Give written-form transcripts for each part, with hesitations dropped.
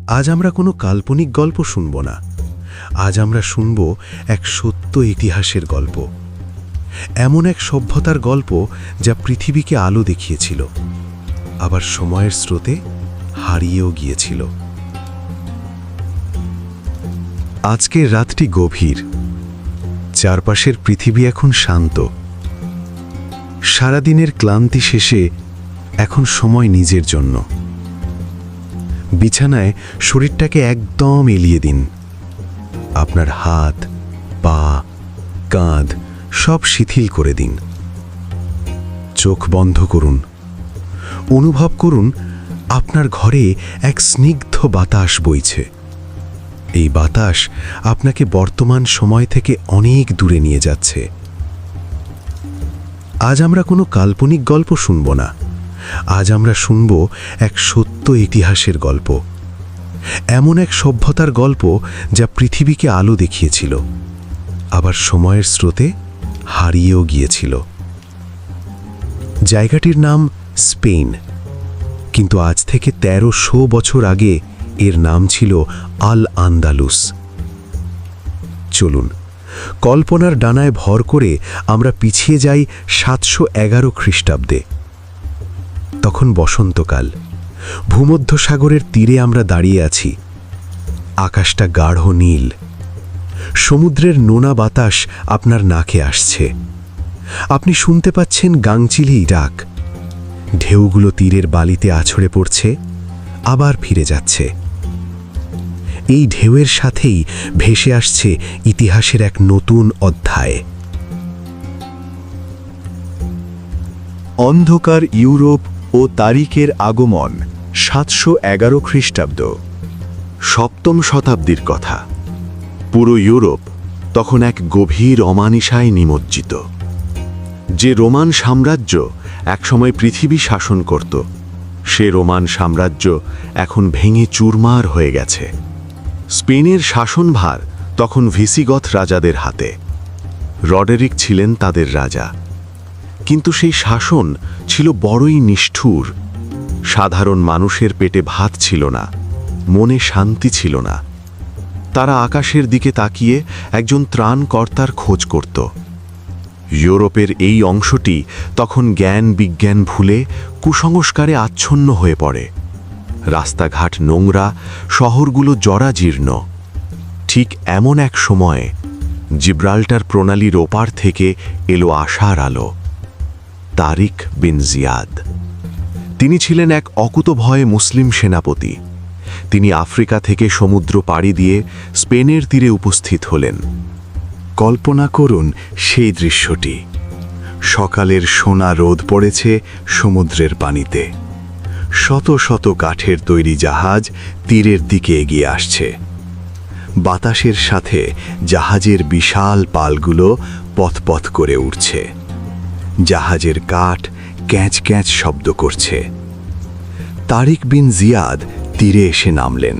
আজ আমরা কোনো কাল্পনিক গল্প শুনব না। আজ আমরা শুনব এক সত্য ইতিহাসের গল্প, এমন এক সভ্যতার গল্প যা পৃথিবীকে আলো দেখিয়েছিল, আবার সময়ের স্রোতে হারিয়েও গিয়েছিল। আজকের রাতটি গভীর, চারপাশের পৃথিবী এখন শান্ত। সারাদিনের ক্লান্তি শেষে এখন সময় নিজের জন্য। বিছানায় শরীরটাকে একদম এলিয়ে দিন। আপনার হাত, পা, কাঁধ সব শিথিল করে দিন। চোখ বন্ধ করুন। অনুভব করুন আপনার ঘরে এক স্নিগ্ধ বাতাস বইছে। এই বাতাস আপনাকে বর্তমান সময় থেকে অনেক দূরে নিয়ে যাচ্ছে। আজ আমরা কোনো কাল্পনিক গল্প শুনব না। আজ আমরা শুনব এক সত্য ইতিহাসের গল্প, এমন এক সভ্যতার গল্প যা পৃথিবীকে আলো দেখিয়েছিল, আবার সময়ের স্রোতে হারিয়েও গিয়েছিল। জায়গাটির নাম স্পেন, কিন্তু আজ থেকে ১৩০০ বছর আগে এর নাম ছিল আল আন্দালুস। চলুন কল্পনার ডানায় ভর করে আমরা পিছিয়ে যাই ৭১১ খ্রিস্টাব্দে। তখন বসন্তকাল, ভূমধ্যসাগরের তীরে আমরা দাঁড়িয়ে আছি। আকাশটা গাঢ় নীল, সমুদ্রের নোনা বাতাস আপনার নাকে আসছে। আপনি শুনতে পাচ্ছেন গাংচিলি ডাক। ঢেউগুলো তীরের বালিতে আছড়ে পড়ছে, আবার ফিরে যাচ্ছে। এই ঢেউয়ের সাথেই ভেসে আসছে ইতিহাসের এক নতুন অধ্যায়। অন্ধকার ইউরোপ ও তারিখের আগমন ৭১১ খ্রিস্টাব্দ। ৭ম শতাব্দীর কথা। পুরো ইউরোপ তখন এক গভীর অমানিসায় নিমজ্জিত। যে রোমান সাম্রাজ্য একসময় পৃথিবী শাসন করত, সে রোমান সাম্রাজ্য এখন ভেঙে চুরমার হয়ে গেছে। স্পেনের শাসনভার তখন ভিসিগথ রাজাদের হাতে। রডেরিক ছিলেন তাদের রাজা, কিন্তু সেই শাসন ছিল বড়ই নিষ্ঠুর। সাধারণ মানুষের পেটে ভাত ছিল না, মনে শান্তি ছিল না। তারা আকাশের দিকে তাকিয়ে একজন ত্রাণকর্তার খোঁজ করত। ইউরোপের এই অংশটি তখন জ্ঞান বিজ্ঞান ভুলে কুসংস্কারে আচ্ছন্ন হয়ে পড়ে। রাস্তাঘাট নোংরা, শহরগুলো জরাজীর্ণ। ঠিক এমন এক সময়ে জিব্রাল্টার প্রণালীর ওপার থেকে এলো আশার আলো। তারিক বিন জিয়াদ। তিনি ছিলেন এক অকুতভয় মুসলিম সেনাপতি। তিনি আফ্রিকা থেকে সমুদ্র পাড়ি দিয়ে স্পেনের তীরে উপস্থিত হলেন। কল্পনা করুন সেই দৃশ্যটি। সকালের সোনা রোদ পড়েছে সমুদ্রের পানিতে। শত শত কাঠের তৈরি জাহাজ তীরের দিকে এগিয়ে আসছে। বাতাসের সাথে জাহাজের বিশাল পালগুলো পথপথ করে উঠছে। জাহাজের কাঠ ক্যাঁচ ক্যাঁচ শব্দ করছে। তারিক বিন জিয়াদ তীরে এসে নামলেন।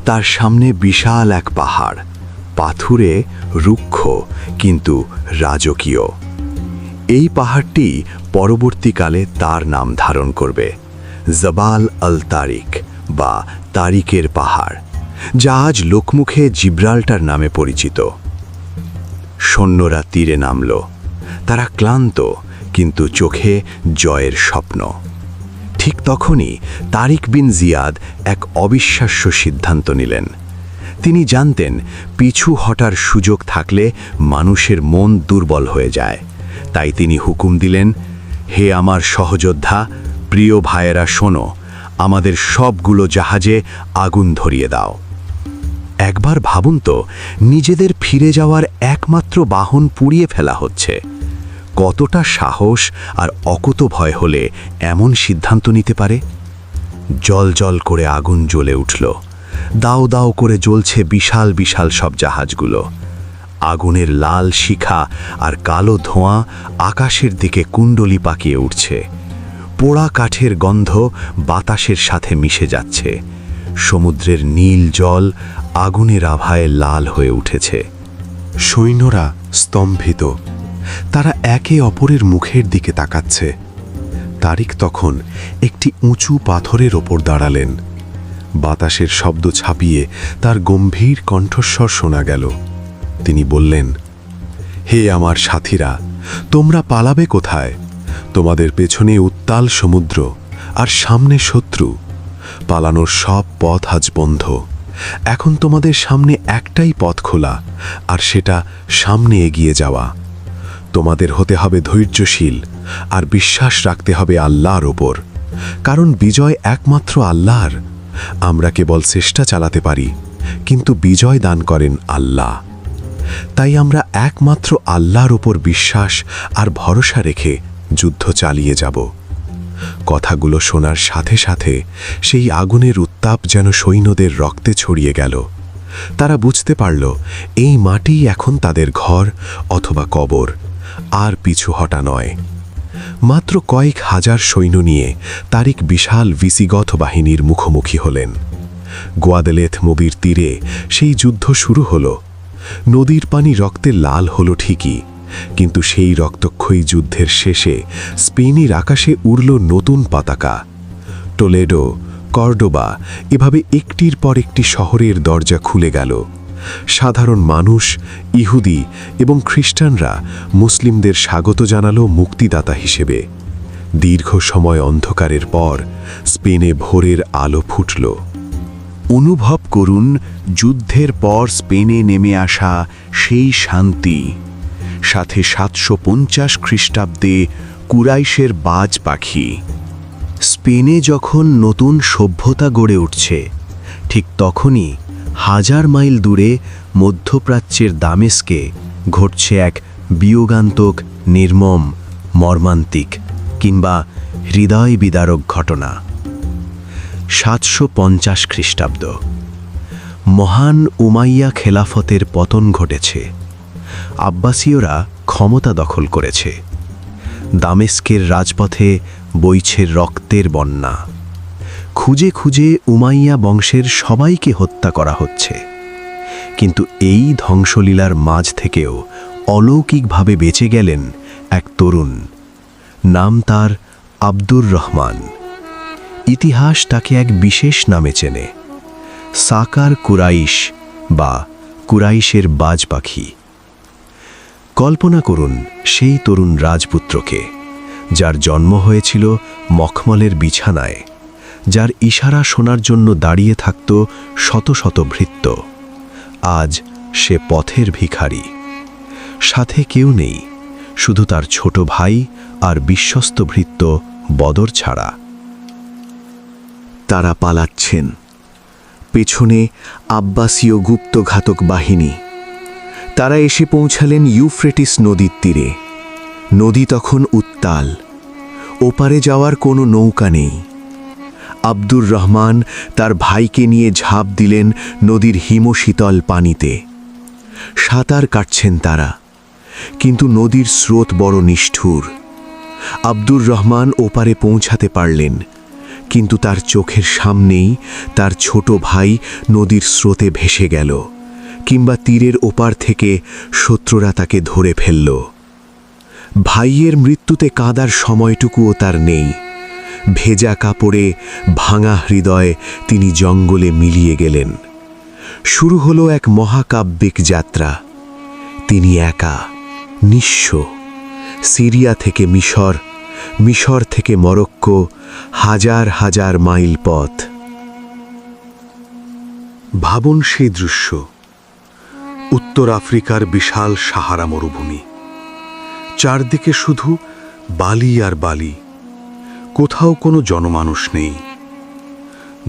তার সামনে বিশাল এক পাহাড়, পাথুরে, রুক্ষ কিন্তু রাজকীয়। এই পাহাড়টি পরবর্তীকালে তার নাম ধারণ করবে, জবাল আল তারিক বা তারিকের পাহাড়, যা আজ লোকমুখে জিব্রাল্টার নামে পরিচিত। সৈন্যরা তীরে নামল। তারা ক্লান্ত, কিন্তু চোখে জয়ের স্বপ্ন। ঠিক তখনই তারিক বিন জিয়াদ এক অবিশ্বাস্য সিদ্ধান্ত নিলেন। তিনি জানতেন পিছু হটার সুযোগ থাকলে মানুষের মন দুর্বল হয়ে যায়। তাই তিনি হুকুম দিলেন, হে আমার সহযোদ্ধা, প্রিয় ভাইয়েরা, শোনো, আমাদের সবগুলো জাহাজে আগুন ধরিয়ে দাও। একবার ভাবুন তো, নিজেদের ফিরে যাওয়ার একমাত্র বাহন পুড়িয়ে ফেলা হচ্ছে। কতটা সাহস আর অকুত ভয় হলে এমন সিদ্ধান্ত নিতে পারে? জল জল করে আগুন জ্বলে উঠল। দাও দাও করে জ্বলছে বিশাল বিশাল সব জাহাজগুলো। আগুনের লাল শিখা আর কালো ধোঁয়া আকাশের দিকে কুণ্ডলি পাকিয়ে উঠছে। পোড়া কাঠের গন্ধ বাতাসের সাথে মিশে যাচ্ছে। সমুদ্রের নীল জল আগুনের আভায় লাল হয়ে উঠেছে। সৈন্যরা স্তম্ভিত। তারা একে অপরের মুখের দিকে তাকাচ্ছে। তারিক তখন একটি উঁচু পাথরের ওপর দাঁড়ালেন। বাতাসের শব্দ ছাপিয়ে তার গম্ভীর কণ্ঠস্বর শোনা গেল। তিনি বললেন, হে আমার সাথীরা, তোমরা পালাবে কোথায়? তোমাদের পেছনে উত্তাল সমুদ্র আর সামনে শত্রু। পালানোর সব পথ আজ বন্ধ। এখন তোমাদের সামনে একটাই পথ খোলা, আর সেটা সামনে এগিয়ে যাওয়া। তোমাদের হতে হবে ধৈর্যশীল আর বিশ্বাস রাখতে হবে আল্লাহর ওপর, কারণ বিজয় একমাত্র আল্লাহর। আমরা কেবল চেষ্টা চালাতে পারি, কিন্তু বিজয় দান করেন আল্লাহ। তাই আমরা একমাত্র আল্লাহর ওপর বিশ্বাস আর ভরসা রেখে যুদ্ধ চালিয়ে যাব। কথাগুলো শোনার সাথে সাথে সেই আগুনের উত্তাপ যেন সৈন্যদের রক্তে ছড়িয়ে গেল। তারা বুঝতে পারল এই মাটি এখন তাদের ঘর অথবা কবর, আর পিছু হটা নয়। মাত্র কয়েক হাজার সৈন্য নিয়ে তারিক বিশাল ভিসিগথ বাহিনীর মুখোমুখি হলেন। গোয়াদেলেথ নদীর তীরে সেই যুদ্ধ শুরু হলো। নদীর পানি রক্তে লাল হলো ঠিকই, কিন্তু সেই রক্তক্ষয়ী যুদ্ধের শেষে স্পেনের আকাশে উড়ল নতুন পতাকা। টোলেডো, কর্ডোবা, এভাবে একটির পর একটি শহরের দরজা খুলে গেল। সাধারণ মানুষ, ইহুদি এবং খ্রিস্টানরা মুসলিমদের স্বাগত জানালো মুক্তিদাতা হিসেবে। দীর্ঘ সময় অন্ধকারের পর স্পেনে ভোরের আলো ফুটল। অনুভব করুন যুদ্ধের পর স্পেনে নেমে আসা সেই শান্তি, সাথে 750 খ্রিস্টাব্দে কুরাইশের বাজ পাখি। স্পেনে যখন নতুন সভ্যতা গড়ে উঠছে, ঠিক তখনই হাজার মাইল দূরে মধ্যপ্রাচ্যের দামেস্কে ঘটছে এক বিয়োগান্তক, নির্মম, মর্মান্তিক কিংবা হৃদয় বিদারক ঘটনা। 750 খ্রিস্টাব্দ, মহান উমাইয়া খেলাফতের পতন ঘটেছে। আব্বাসীয়রা ক্ষমতা দখল করেছে। দামেস্কের রাজপথে বইছে রক্তের বন্যা। খুঁজে খুঁজে উমাইয়া বংশের সবাইকে হত্যা করা হচ্ছে। কিন্তু এই ধ্বংসলীলার মাঝ থেকেও অলৌকিকভাবে বেঁচে গেলেন এক তরুণ। নাম তার আব্দুর রহমান। ইতিহাস তাকে এক বিশেষ নামে চেনে, সাকার কুরাইশ বা কুরাইশের বাজ পাখি। কল্পনা করুন সেই তরুণ রাজপুত্রকে, যার জন্ম হয়েছিল মখমলের বিছানায়, যার ইশারা শোনার জন্য দাঁড়িয়ে থাকত শত শত ভৃত্য। আজ সে পথের ভিখারি। সাথে কেউ নেই, শুধু তার ছোট ভাই আর বিশ্বস্ত ভৃত্য বদর ছাড়া। তারা পালাচ্ছেন। পেছনে আব্বাসীয় গুপ্তঘাতক বাহিনী। তারা এসে পৌঁছালেন ইউফ্রেটিস নদীর তীরে। নদী তখন উত্তাল, ওপারে যাওয়ার কোনো নৌকা নেই। আব্দুর রহমান তার ভাইকে নিয়ে ঝাঁপ দিলেন নদীর হিমশীতল পানিতে। সাঁতার কাটছেন তারা, কিন্তু নদীর স্রোত বড় নিষ্ঠুর। আব্দুর রহমান ওপারে পৌঁছাতে পারলেন, কিন্তু তার চোখের সামনেই তার ছোট ভাই নদীর স্রোতে ভেসে গেল, কিংবা তীরের ওপার থেকে শত্রুরা তাকে ধরে ফেলল। ভাইয়ের মৃত্যুতে কাঁদার সময়টুকুও তার নেই। ভেজা কাপড়ে, ভাঙা হৃদয়ে তিনি জঙ্গলে মিলিয়ে গেলেন। শুরু হলো এক মহাকাব্যিক যাত্রা। তিনি একা, নিঃস্ব। সিরিয়া থেকে মিশর, মিশর থেকে মরক্কো, হাজার হাজার মাইল পথ। ভাবুন সেই দৃশ্য। উত্তর আফ্রিকার বিশাল সাহারা মরুভূমি, চারদিকে শুধু বালি আর বালি, কোথাও কোনো জনমানুষ নেই।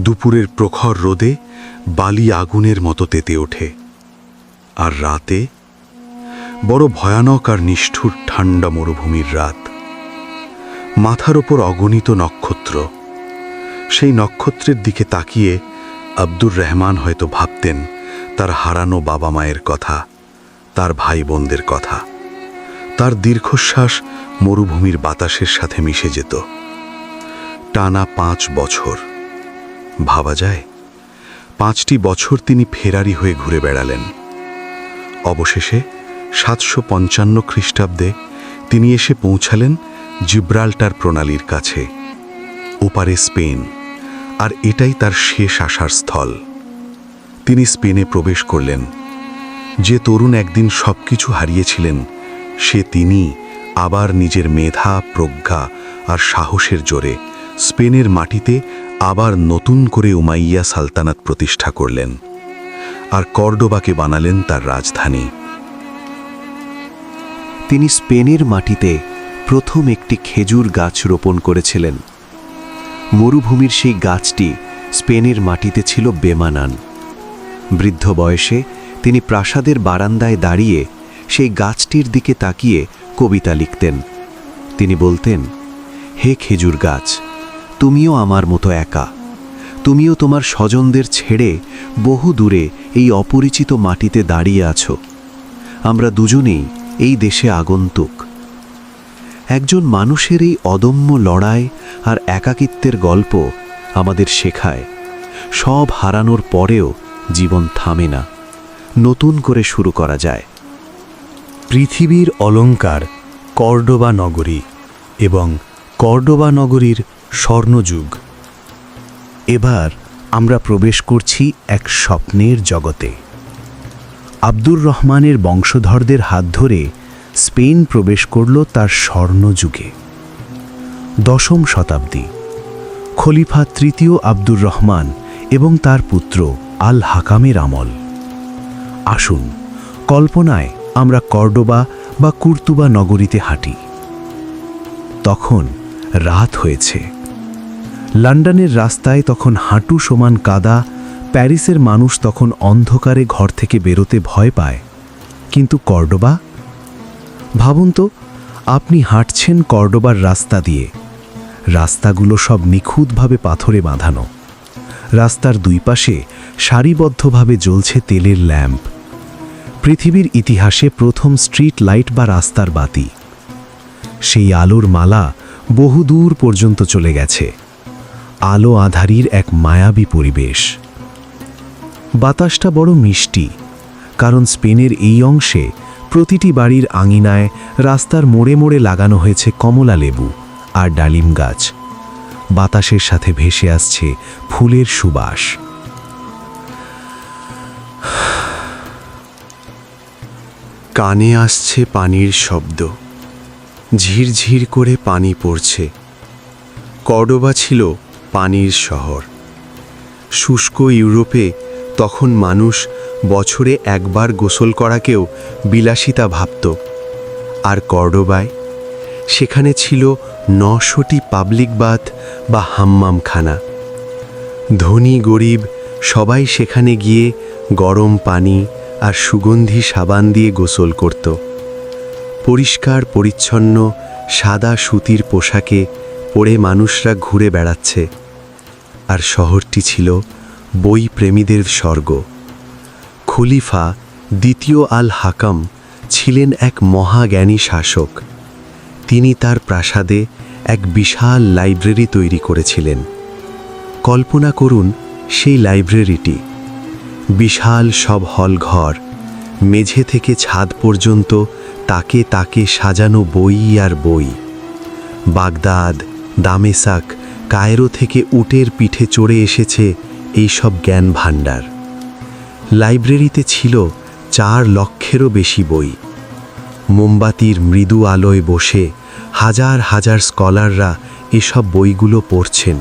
দুপুরের প্রখর রোদে বালি আগুনের মতো তেতে ওঠে, আর রাতে বড় ভয়ানক আর নিষ্ঠুর ঠান্ডা মরুভূমির রাত। মাথার ওপর অগণিত নক্ষত্র। সেই নক্ষত্রের দিকে তাকিয়ে আব্দুর রহমান হয়তো ভাবতেন তার হারানো বাবা মায়ের কথা, তার ভাই বোনদের কথা। তার দীর্ঘশ্বাস মরুভূমির বাতাসের সাথে মিশে যেত। টানা 5 বছর। ভাবা যায়, 5টি বছর তিনি ফেরারি হয়ে ঘুরে বেড়ালেন। অবশেষে 755 খ্রিস্টাব্দে তিনি এসে পৌঁছালেন জিব্রাল্টার প্রণালীর কাছে। ওপারে স্পেন আর এটাই তার শেষ আসার স্থল। তিনি স্পেনে প্রবেশ করলেন। যে তরুণ একদিন সবকিছু হারিয়েছিলেন, তিনি আবার নিজের মেধা, প্রজ্ঞা আর সাহসের জোরে স্পেনের মাটিতে আবার নতুন করে উমাইয়া সালতানাত প্রতিষ্ঠা করলেন, আর কর্ডোবাকে বানালেন তার রাজধানী। তিনি স্পেনের মাটিতে প্রথম একটি খেজুর গাছ রোপণ করেছিলেন। মরুভূমির সেই গাছটি স্পেনের মাটিতে ছিল বেমানান। বৃদ্ধ বয়সে তিনি প্রাসাদের বারান্দায় দাঁড়িয়ে সেই গাছটির দিকে তাকিয়ে কবিতা লিখতেন। তিনি বলতেন, হে খেজুর গাছ, তুমিও আমার মতো একা, তুমিও তোমার স্বজনদের ছেড়ে বহু দূরে এই অপরিচিত মাটিতে দাঁড়িয়ে আছো। আমরা দুজনেই এই দেশে আগন্তুক। একজন মানুষের এই অদম্য লড়াই আর একাকিত্বের গল্প আমাদের শেখায়, সব হারানোর পরেও জীবন থামে না, নতুন করে শুরু করা যায়। পৃথিবীর অলংকার কর্ডোবা নগরী এবং কর্ডোবা নগরীর স্বর্ণযুগ। এবার আমরা প্রবেশ করছি এক স্বপ্নের জগতে। আব্দুর রহমানের বংশধরদের হাত ধরে স্পেন প্রবেশ করল তার স্বর্ণযুগে। 10ম শতাব্দী, খলিফা তৃতীয় আব্দুর রহমান এবং তার পুত্র আল হাকামের আমল। আসুন, কল্পনায় আমরা কর্ডোবা বা কুর্তুবা নগরীতে হাঁটি। তখন রাত হয়েছে। লন্ডনের রাস্তায় তখন হাঁটু সমান কাদা। প্যারিসের মানুষ তখন অন্ধকারে ঘর থেকে বেরোতে ভয় পায়। কিন্তু কর্ডোবা? ভাবুন তো, আপনি হাঁটছেন কর্ডোবার রাস্তা দিয়ে। রাস্তাগুলো সব নিখুঁতভাবে পাথরে বাঁধানো। রাস্তার দুই পাশে সারিবদ্ধভাবে জ্বলছে তেলের ল্যাম্প। পৃথিবীর ইতিহাসে প্রথম স্ট্রিট লাইট বা রাস্তার বাতি। সেই আলোর মালা বহুদূর পর্যন্ত চলে গেছে। আলো আঁধারির এক মায়াবী পরিবেশ। বাতাসটা বড় মিষ্টি, কারণ স্পেনের এই অংশে প্রতিটি বাড়ির আঙিনায়, রাস্তার মোড়ে মোড়ে লাগানো হয়েছে কমলা লেবু আর ডালিম গাছ। বাতাসের সাথে ভেসে আসছে ফুলের সুবাস। কানে আসছে পানির শব্দ, ঝিরঝির করে পানি পড়ছে। কর্ডোবা ছিল পানির শহর। শুষ্ক ইউরোপে তখন মানুষ বছরে একবার গোসল করাকেও বিলাসিতা ভাবত, আর কর্ডোবায় সেখানে ছিল 900টি পাবলিক বাথ বা হাম্মামখানা। ধনী গরিব সবাই সেখানে গিয়ে গরম পানি আর সুগন্ধি সাবান দিয়ে গোসল করত। পরিষ্কার পরিচ্ছন্ন সাদা সুতির পোশাকে পরে মানুষরা ঘুরে বেড়াচ্ছে। আর শহরটি ছিল বই প্রেমীদের স্বর্গ। খলিফা দ্বিতীয় আল হাকাম ছিলেন এক মহাজ্ঞানী শাসক। তিনি তার প্রাসাদে এক বিশাল লাইব্রেরি তৈরি করেছিলেন। কল্পনা করুন সেই লাইব্রেরিটি। বিশাল সব হলঘর, মেঝে থেকে ছাদ পর্যন্ত তাকে তাকে সাজানো বই আর বই। বাগদাদ, দামেসাক, কায়রো থেকে উটের পিঠে চড়ে এসেছে এই সব জ্ঞান ভাণ্ডার। লাইব্রেরিতে ছিল 4 লক্ষেরও বেশি বই। মোমবাতির মৃদু আলোয় বসে হাজার হাজার স্কলাররা এসব বইগুলো পড়ছেন।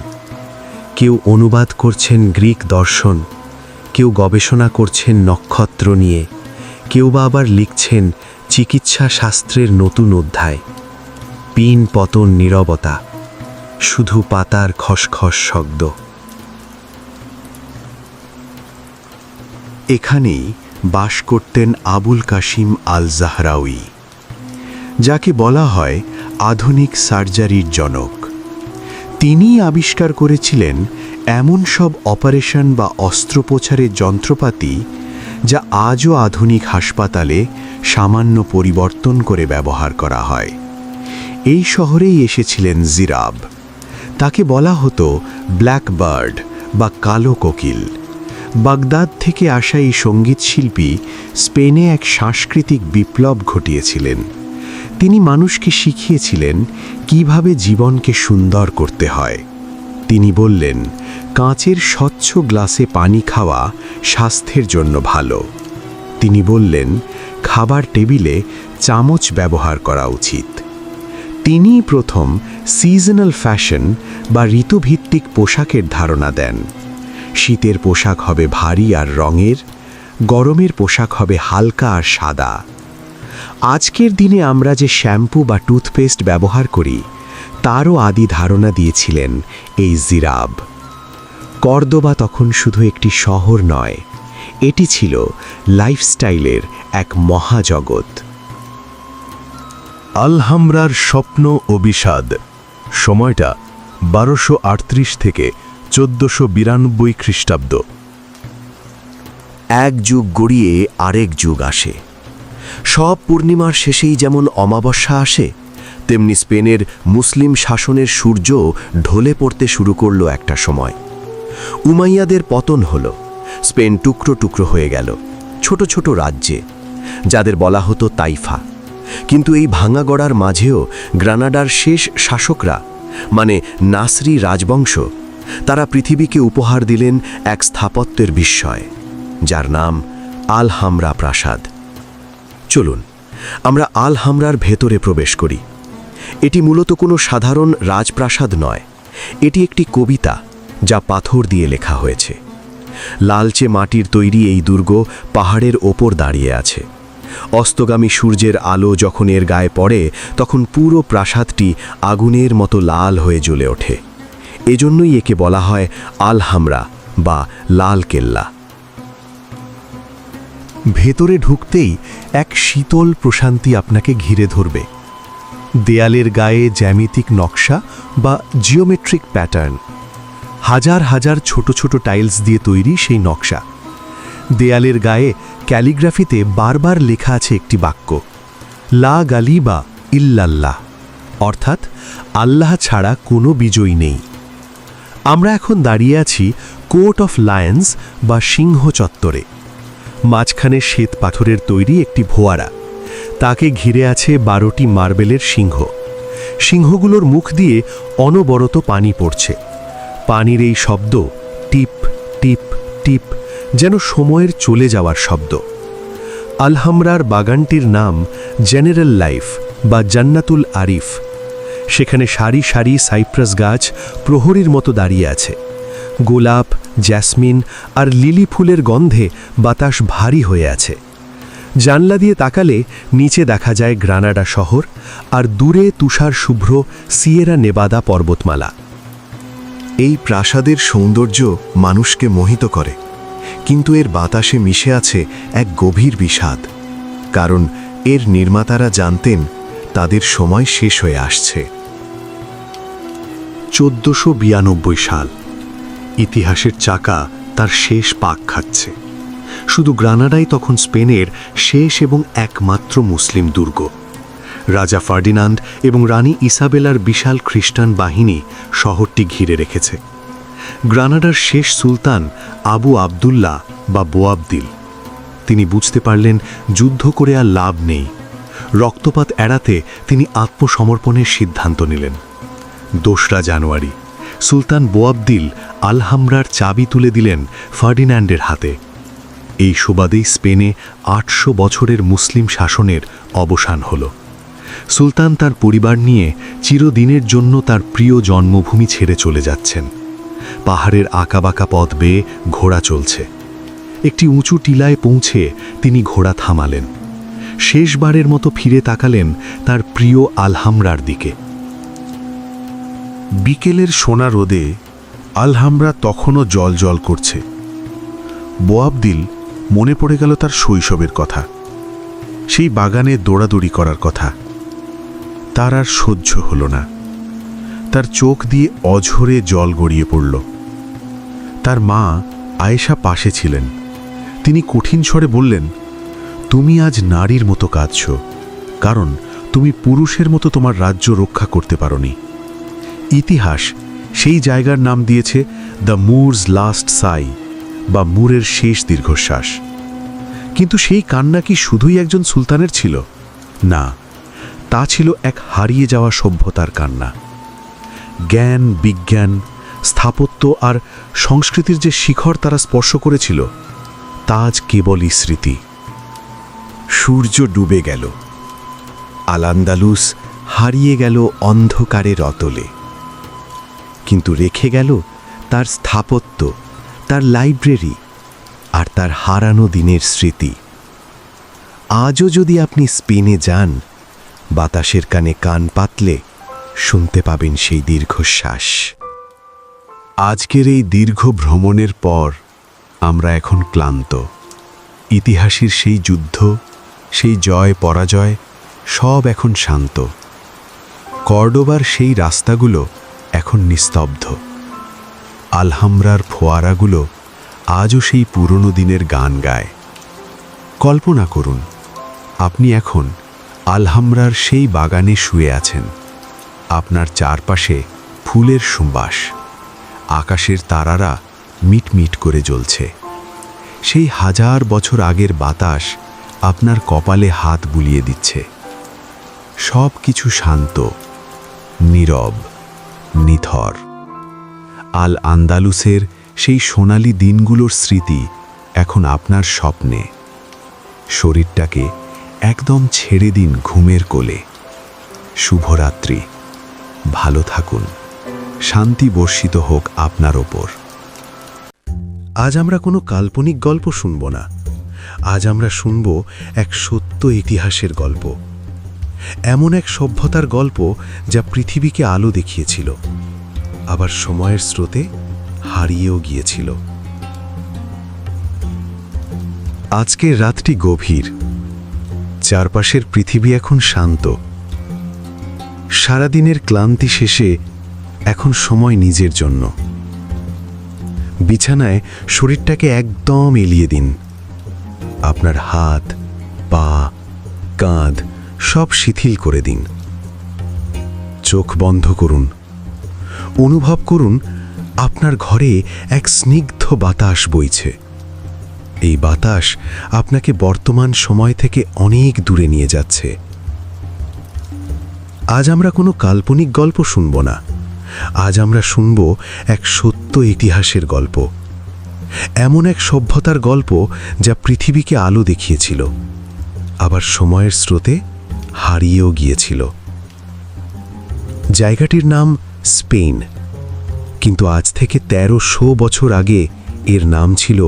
কেউ অনুবাদ করছেন গ্রিক দর্শন, কেউ গবেষণা করছেন নক্ষত্র নিয়ে, কেউ বা আবার লিখছেন চিকিৎসা শাস্ত্রের নতুন অধ্যায়। পিন পতন নীরবতা, শুধু পাতার খসখস শব্দ। এখানেই বাস করতেন আবুল কাসিম আল জাহরাউই, যাকে বলা হয় আধুনিক সার্জারির জনক। তিনি আবিষ্কার করেছিলেন এমন সব অপারেশন বা অস্ত্রোপচারের যন্ত্রপাতি যা আজও আধুনিক হাসপাতালে সামান্য পরিবর্তন করে ব্যবহার করা হয়। এই শহরেই এসেছিলেন জিরাব। তাকে বলা হতো ব্ল্যাক বার্ড বা কালো কোকিল। বাগদাদ থেকে আসা এই সঙ্গীতশিল্পী স্পেনে এক সাংস্কৃতিক বিপ্লব ঘটিয়েছিলেন। তিনি মানুষকে শিখিয়েছিলেন কিভাবে জীবনকে সুন্দর করতে হয়। তিনি বললেন, কাঁচের স্বচ্ছ গ্লাসে পানি খাওয়া স্বাস্থ্যের জন্য ভালো। তিনি বললেন, খাবার টেবিলে চামচ ব্যবহার করা উচিত। তিনিই প্রথম সিজনাল ফ্যাশন বা ঋতুভিত্তিক পোশাকের ধারণা দেন। শীতের পোশাক হবে ভারী আর রঙের, গরমের পোশাক হবে হালকা আর সাদা। আজকের দিনে আমরা যে শ্যাম্পু বা টুথপেস্ট ব্যবহার করি, তারও আদি ধারণা দিয়েছিলেন এই জিরাব। কর্দোবা তখন শুধু একটি শহর নয়, এটি ছিল লাইফস্টাইলের এক মহাজগৎ। আলহামরার স্বপ্ন ও বিষাদ। সময়টা 1238 থেকে 1492 খ্রিস্টাব্দ। এক যুগ গড়িয়ে আরেক যুগ আসে। সব পূর্ণিমার শেষেই যেমন অমাবস্যা আসে, তেমনি স্পেনের মুসলিম শাসনের সূর্য ঢলে পড়তে শুরু করল একটা সময়। উমাইয়াদের পতন হল, স্পেন টুকরো টুকরো হয়ে গেল ছোট ছোট রাজ্যে, যাদের বলা হতো তাইফা। কিন্তু এই ভাঙা গড়ার মাঝেও গ্রানাডার শেষ শাসকরা, মানে নাসরি রাজবংশ, তারা পৃথিবীকে উপহার দিলেন এক স্থাপত্যের বিস্ময়, যার নাম আলহামরা প্রাসাদ। চলুন আমরা আলহামরার ভেতরে প্রবেশ করি। এটি মূলত কোনো সাধারণ রাজপ্রাসাদ নয়, এটি একটি কবিতা যা পাথর দিয়ে লেখা হয়েছে। লালচে মাটির তৈরি এই দুর্গ পাহাড়ের ওপর দাঁড়িয়ে আছে। অস্তগামী সূর্যের আলো যখন এর গায়ে পড়ে, তখন পুরো প্রাসাদটি আগুনের মতো লাল হয়ে জ্বলে ওঠে। এজন্যই একে বলা হয় আলহামরা বা লাল কেল্লা। ভেতরে ঢুকতেই এক শীতল প্রশান্তি আপনাকে ঘিরে ধরবে। দেয়ালের গায়ে জ্যামিতিক নকশা বা জিওমেট্রিক প্যাটার্ন, হাজার হাজার ছোট ছোট টাইলস দিয়ে তৈরি সেই নকশা। দেয়ালের গায়ে ক্যালিগ্রাফিতে বারবার লেখা আছে একটি বাক্য, লা গালিবা ইল্লাল্লাহ, অর্থাৎ আল্লাহ ছাড়া কোনো বিজয়ী নেই। আমরা এখন দাঁড়িয়ে আছি কোর্ট অফ লায়ন্স বা সিংহ চত্বরে। মাঝখানে শ্বেত পাথরের তৈরি একটি ভোয়ারা, তাকে ঘিরে আছে 12টি মার্বেলের সিংহ। সিংহগুলোর মুখ দিয়ে অনবরত পানি পড়ছে। পানির এই শব্দ টিপ টিপ টিপ, যেন সময়ের চলে যাওয়ার শব্দ। আলহামরার বাগানটির নাম জেনারেল লাইফ বা জান্নাতুল আরিফ। সেখানে সারি সারি সাইপ্রাস গাছ প্রহরীর মতো দাঁড়িয়ে আছে। গোলাপ, জ্যাসমিন আর লিলি ফুলের গন্ধে বাতাস ভারী হয়ে আছে। জানলা দিয়ে তাকালে নিচে দেখা যায় গ্রানাডা শহর আর দূরে তুষার শুভ্র সিয়েরা নেভাদা পর্বতমালা। এই প্রাসাদের সৌন্দর্য মানুষকে মোহিত করে, কিন্তু এর বাতাসে মিশে আছে এক গভীর বিষাদ। কারণ এর নির্মাতারা জানতেন তাদের সময় শেষ হয়ে আসছে। 1492 সাল। ইতিহাসের চাকা তার শেষ পাক খাচ্ছে। শুধু গ্রানাডাই তখন স্পেনের শেষ এবং একমাত্র মুসলিম দুর্গ। রাজা ফার্ডিনান্ড এবং রানী ইসাবেলার বিশাল খ্রিস্টান বাহিনী শহরটি ঘিরে রেখেছে। গ্রানাডার শেষ সুলতান আবু আবদুল্লাহ বা বোয়াবদিল, তিনি বুঝতে পারলেন যুদ্ধ করে আর লাভ নেই। রক্তপাত এড়াতে তিনি আত্মসমর্পণের সিদ্ধান্ত নিলেন। 2 জানুয়ারি সুলতান বোয়াবদিল আলহামরার চাবি তুলে দিলেন ফার্ডিনান্ডের হাতে। এই সুবাদেই স্পেনে 800 বছরের মুসলিম শাসনের অবসান হল। সুলতান তার পরিবার নিয়ে চিরদিনের জন্য তার প্রিয় জন্মভূমি ছেড়ে চলে যাচ্ছেন। পাহাড়ের আঁকাবাঁকা পথ বেয়ে ঘোড়া চলছে। একটি উঁচু টিলায় পৌঁছে তিনি ঘোড়া থামালেন। শেষবারের মতো ফিরে তাকালেন তার প্রিয় আলহামরার দিকে। বিকেলের সোনা রোদে আলহামরা তখনও জল করছে। বোয়াবদিল মনে পড়ে গেল তার শৈশবের কথা, সেই বাগানে দৌড়াদৌড়ি করার কথা। তার আর সহ্য হল না। তার চোখ দিয়ে অঝরে জল গড়িয়ে পড়ল। তার মা আয়েশা পাশে ছিলেন। তিনি কঠিন স্বরে বললেন, তুমি আজ নারীর মতো কাঁদছ, কারণ তুমি পুরুষের মতো তোমার রাজ্য রক্ষা করতে পারোনি। ইতিহাস সেই জায়গার নাম দিয়েছে দ্য মুরস লাস্ট সাই বা মুরের শেষ দীর্ঘশ্বাস। কিন্তু সেই কান্না কি শুধুই একজন সুলতানের ছিল? না, তা ছিল এক হারিয়ে যাওয়া সভ্যতার কান্না। জ্ঞান, বিজ্ঞান, স্থাপত্য আর সংস্কৃতির যে শিখর তারা স্পর্শ করেছিল তা আজ কেবলই স্মৃতি। সূর্য ডুবে গেল, আল আন্দালুস হারিয়ে গেল অন্ধকারের অতলে, কিন্তু রেখে গেল তার স্থাপত্য, তার লাইব্রেরি আর তার হারানো দিনের স্মৃতি। আজও যদি আপনি স্পেনে যান, বাতাসের কানে কান পাতলে শুনতে পাবেন সেই দীর্ঘশ্বাস। আজকের এই দীর্ঘ ভ্রমণের পর আমরা এখন ক্লান্ত। ইতিহাসের সেই যুদ্ধ, সেই জয় পরাজয় সব এখন শান্ত। কর্ডোবার সেই রাস্তাগুলো এখন নিস্তব্ধ। আলহামরার ফোয়ারাগুলো আজও সেই পুরনো দিনের গান গায়। কল্পনা করুন, আপনি এখন আলহামরার সেই বাগানে শুয়ে আছেন। আপনার চারপাশে ফুলের সুবাস, আকাশের তারারা মিটমিট করে জ্বলছে। সেই 1000 বছর আগের বাতাস আপনার কপালে হাত বুলিয়ে দিচ্ছে। সব কিছু শান্ত, নীরব, নিথর। আল আন্দালুসের সেই সোনালি দিনগুলোর স্মৃতি এখন আপনার স্বপ্নে। শরীরটাকে একদম ছেড়ে দিন ঘুমের কোলে। শুভরাত্রি, ভালো থাকুন, শান্তি বর্ষিত হোক আপনার ওপর। আজ আমরা কোনো কাল্পনিক গল্প শুনব না, আজ আমরা শুনব এক সত্য ইতিহাসের গল্প। এমন এক সভ্যতার গল্প যা পৃথিবীকে আলো দেখিয়েছিল, আবার সময়ের স্রোতে হারিয়েও গিয়েছিল। আজকের রাতটি গভীর, চারপাশের পৃথিবী এখন শান্ত। সারাদিনের ক্লান্তি শেষে এখন সময় নিজের জন্য। বিছানায় শরীরটাকে একদম এলিয়ে দিন। আপনার হাত, পা, কাঁধ সব শিথিল করে দিন। চোখ বন্ধ করুন। অনুভব করুন আপনার ঘরে এক স্নিগ্ধ বাতাস বইছে। এই বাতাস আপনাকে বর্তমান সময় থেকে অনেক দূরে নিয়ে যাচ্ছে। আজ আমরা কোনো কাল্পনিক গল্প শুনব না, আজ আমরা শুনব এক সত্য ইতিহাসের গল্প। এমন এক সভ্যতার গল্প যা পৃথিবীকে আলো দেখিয়েছিল, আবার সময়ের স্রোতে হারিয়েও গিয়েছিল। জায়গাটির নাম স্পেন, কিন্তু আজ থেকে 1300 বছর আগে এর নাম ছিল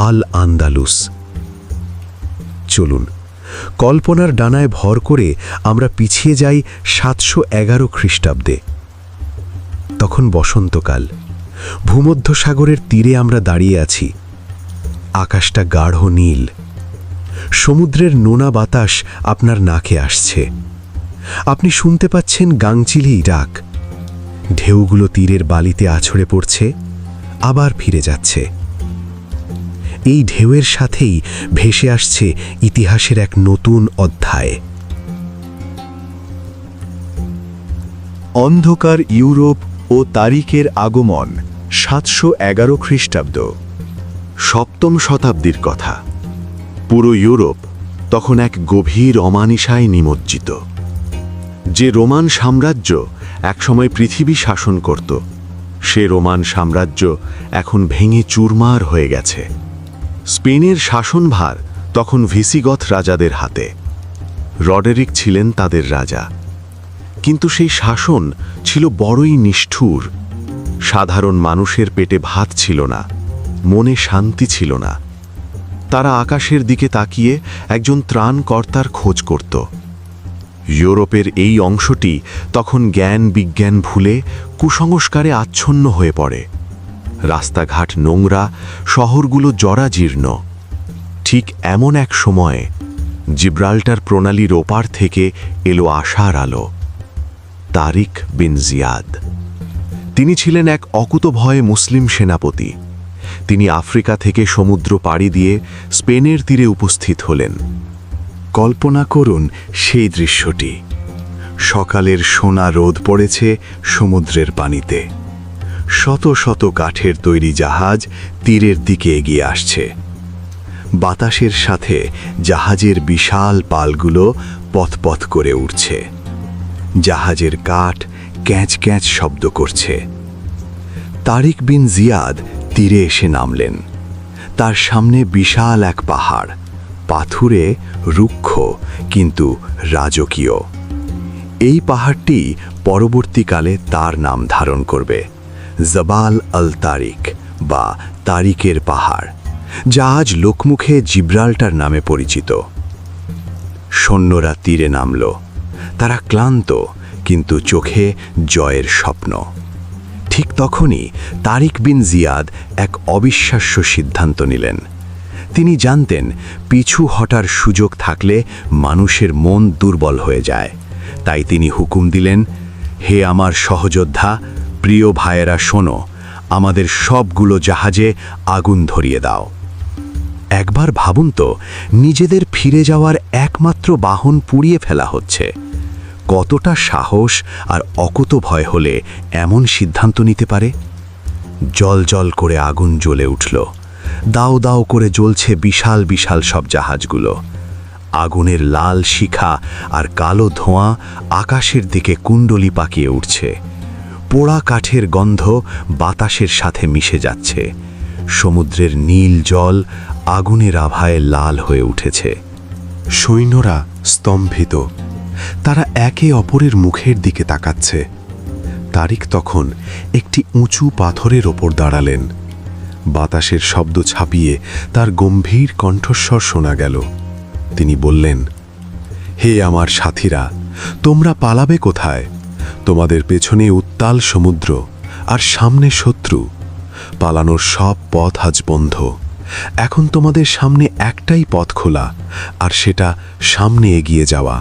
আল আন্দালুস। চলুন, কল্পনার ডানায় ভর করে আমরা পিছিয়ে যাই 711 খ্রিস্টাব্দে। তখন বসন্তকাল, ভূমধ্যসাগরের তীরে আমরা দাঁড়িয়ে আছি। আকাশটা গাঢ় নীল, সমুদ্রের নোনা বাতাস আপনার নাকে আসছে। আপনি শুনতে পাচ্ছেন গাংচিলি ডাক। ঢেউগুলো তীরের বালিতে আছড়ে পড়ছে, আবার ফিরে যাচ্ছে। এই ঢেউয়ের সাথেই ভেসে আসছে ইতিহাসের এক নতুন অধ্যায়। অন্ধকার ইউরোপ ও তারিখের আগমন 711 খ্রিস্টাব্দ। 7ম শতাব্দীর কথা। পুরো ইউরোপ তখন এক গভীর অমানিসায় নিমজ্জিত। যে রোমান সাম্রাজ্য একসময় পৃথিবী শাসন করত, সে রোমান সাম্রাজ্য এখন ভেঙে চুরমার হয়ে গেছে। স্পেনের শাসনভার তখন ভিসিগথ রাজাদের হাতে। রডেরিক ছিলেন তাদের রাজা, কিন্তু সেই শাসন ছিল বড়ই নিষ্ঠুর। সাধারণ মানুষের পেটে ভাত ছিল না, মনে শান্তি ছিল না। তারা আকাশের দিকে তাকিয়ে একজন ত্রাণকর্তার খোঁজ করত। ইউরোপের এই অংশটি তখন জ্ঞান বিজ্ঞান ভুলে কুসংস্কারে আচ্ছন্ন হয়ে পড়ে। রাস্তাঘাট নোংরা, শহরগুলো জরাজীর্ণ। ঠিক এমন এক সময়ে জিব্রাল্টার প্রণালীর ওপার থেকে এলো আশার আলো। তারিক বিন জিয়াদ। তিনি ছিলেন এক অকুতভয় মুসলিম সেনাপতি। তিনি আফ্রিকা থেকে সমুদ্র পাড়ি দিয়ে স্পেনের তীরে উপস্থিত হলেন। কল্পনা করুন সেই দৃশ্যটি। সকালের সোনা রোদ পড়েছে সমুদ্রের পানিতে। শত শত কাঠের তৈরি জাহাজ তীরের দিকে এগিয়ে আসছে। বাতাসের সাথে জাহাজের বিশাল পালগুলো পথপথ করে উঠছে। জাহাজের কাঠ ক্যাঁচ ক্যাঁচ শব্দ করছে। তারিক বিন জিয়াদ তীরে এসে নামলেন। তার সামনে বিশাল এক পাহাড়, পাথুরে, রুক্ষ কিন্তু রাজকীয়। এই পাহাড়টি পরবর্তীকালে তার নাম ধারণ করবে, জবাল আল তারিক বা তারিকের পাহাড়, যা আজ লোকমুখে জিব্রাল্টার নামে পরিচিত। সৈন্যরা তীরে নামল। তারা ক্লান্ত, কিন্তু চোখে জয়ের স্বপ্ন। ঠিক তখনই তারিক বিন জিয়াদ এক অবিশ্বাস্য সিদ্ধান্ত নিলেন। তিনি জানতেন পিছু হটার সুযোগ থাকলে মানুষের মন দুর্বল হয়ে যায়। তাই তিনি হুকুম দিলেন, হে আমার সহযোদ্ধা, প্রিয় ভাইয়েরা, শোনো, আমাদের সবগুলো জাহাজে আগুন ধরিয়ে দাও। একবার ভাবুন তো, নিজেদের ফিরে যাওয়ার একমাত্র বাহন পুড়িয়ে ফেলা হচ্ছে। কতটা সাহস আর অকুত ভয় হলে এমন সিদ্ধান্ত নিতে পারে? জল জল করে আগুন জ্বলে উঠল। দাও দাও করে জ্বলছে বিশাল বিশাল সব জাহাজগুলো। আগুনের লাল শিখা আর কালো ধোঁয়া আকাশের দিকে কুণ্ডলি পাকিয়ে উঠছে। পোড়া কাঠের গন্ধ বাতাসের সাথে মিশে যাচ্ছে। সমুদ্রের নীল জল আগুনের আভায় লাল হয়ে উঠেছে। সৈন্যরা স্তম্ভিত। তারা একে অপরের মুখের দিকে তাকাচ্ছে। তারিক তখন একটি উঁচু পাথরের ওপর দাঁড়ালেন। বাতাসের শব্দ ছাপিয়ে তার গম্ভীর কণ্ঠস্বর শোনা গেল। তিনি বললেন, হে আমার সাথীরা, তোমরা পালাবে কোথায়? তোমাদের পেছনে উত্তাল সমুদ্র আর সামনে শত্রু। পালানোর সব পথ আজ বন্ধ। এখন তোমাদের সামনে একটাই পথ খোলা, আর সেটা সামনে এগিয়ে যাওয়া।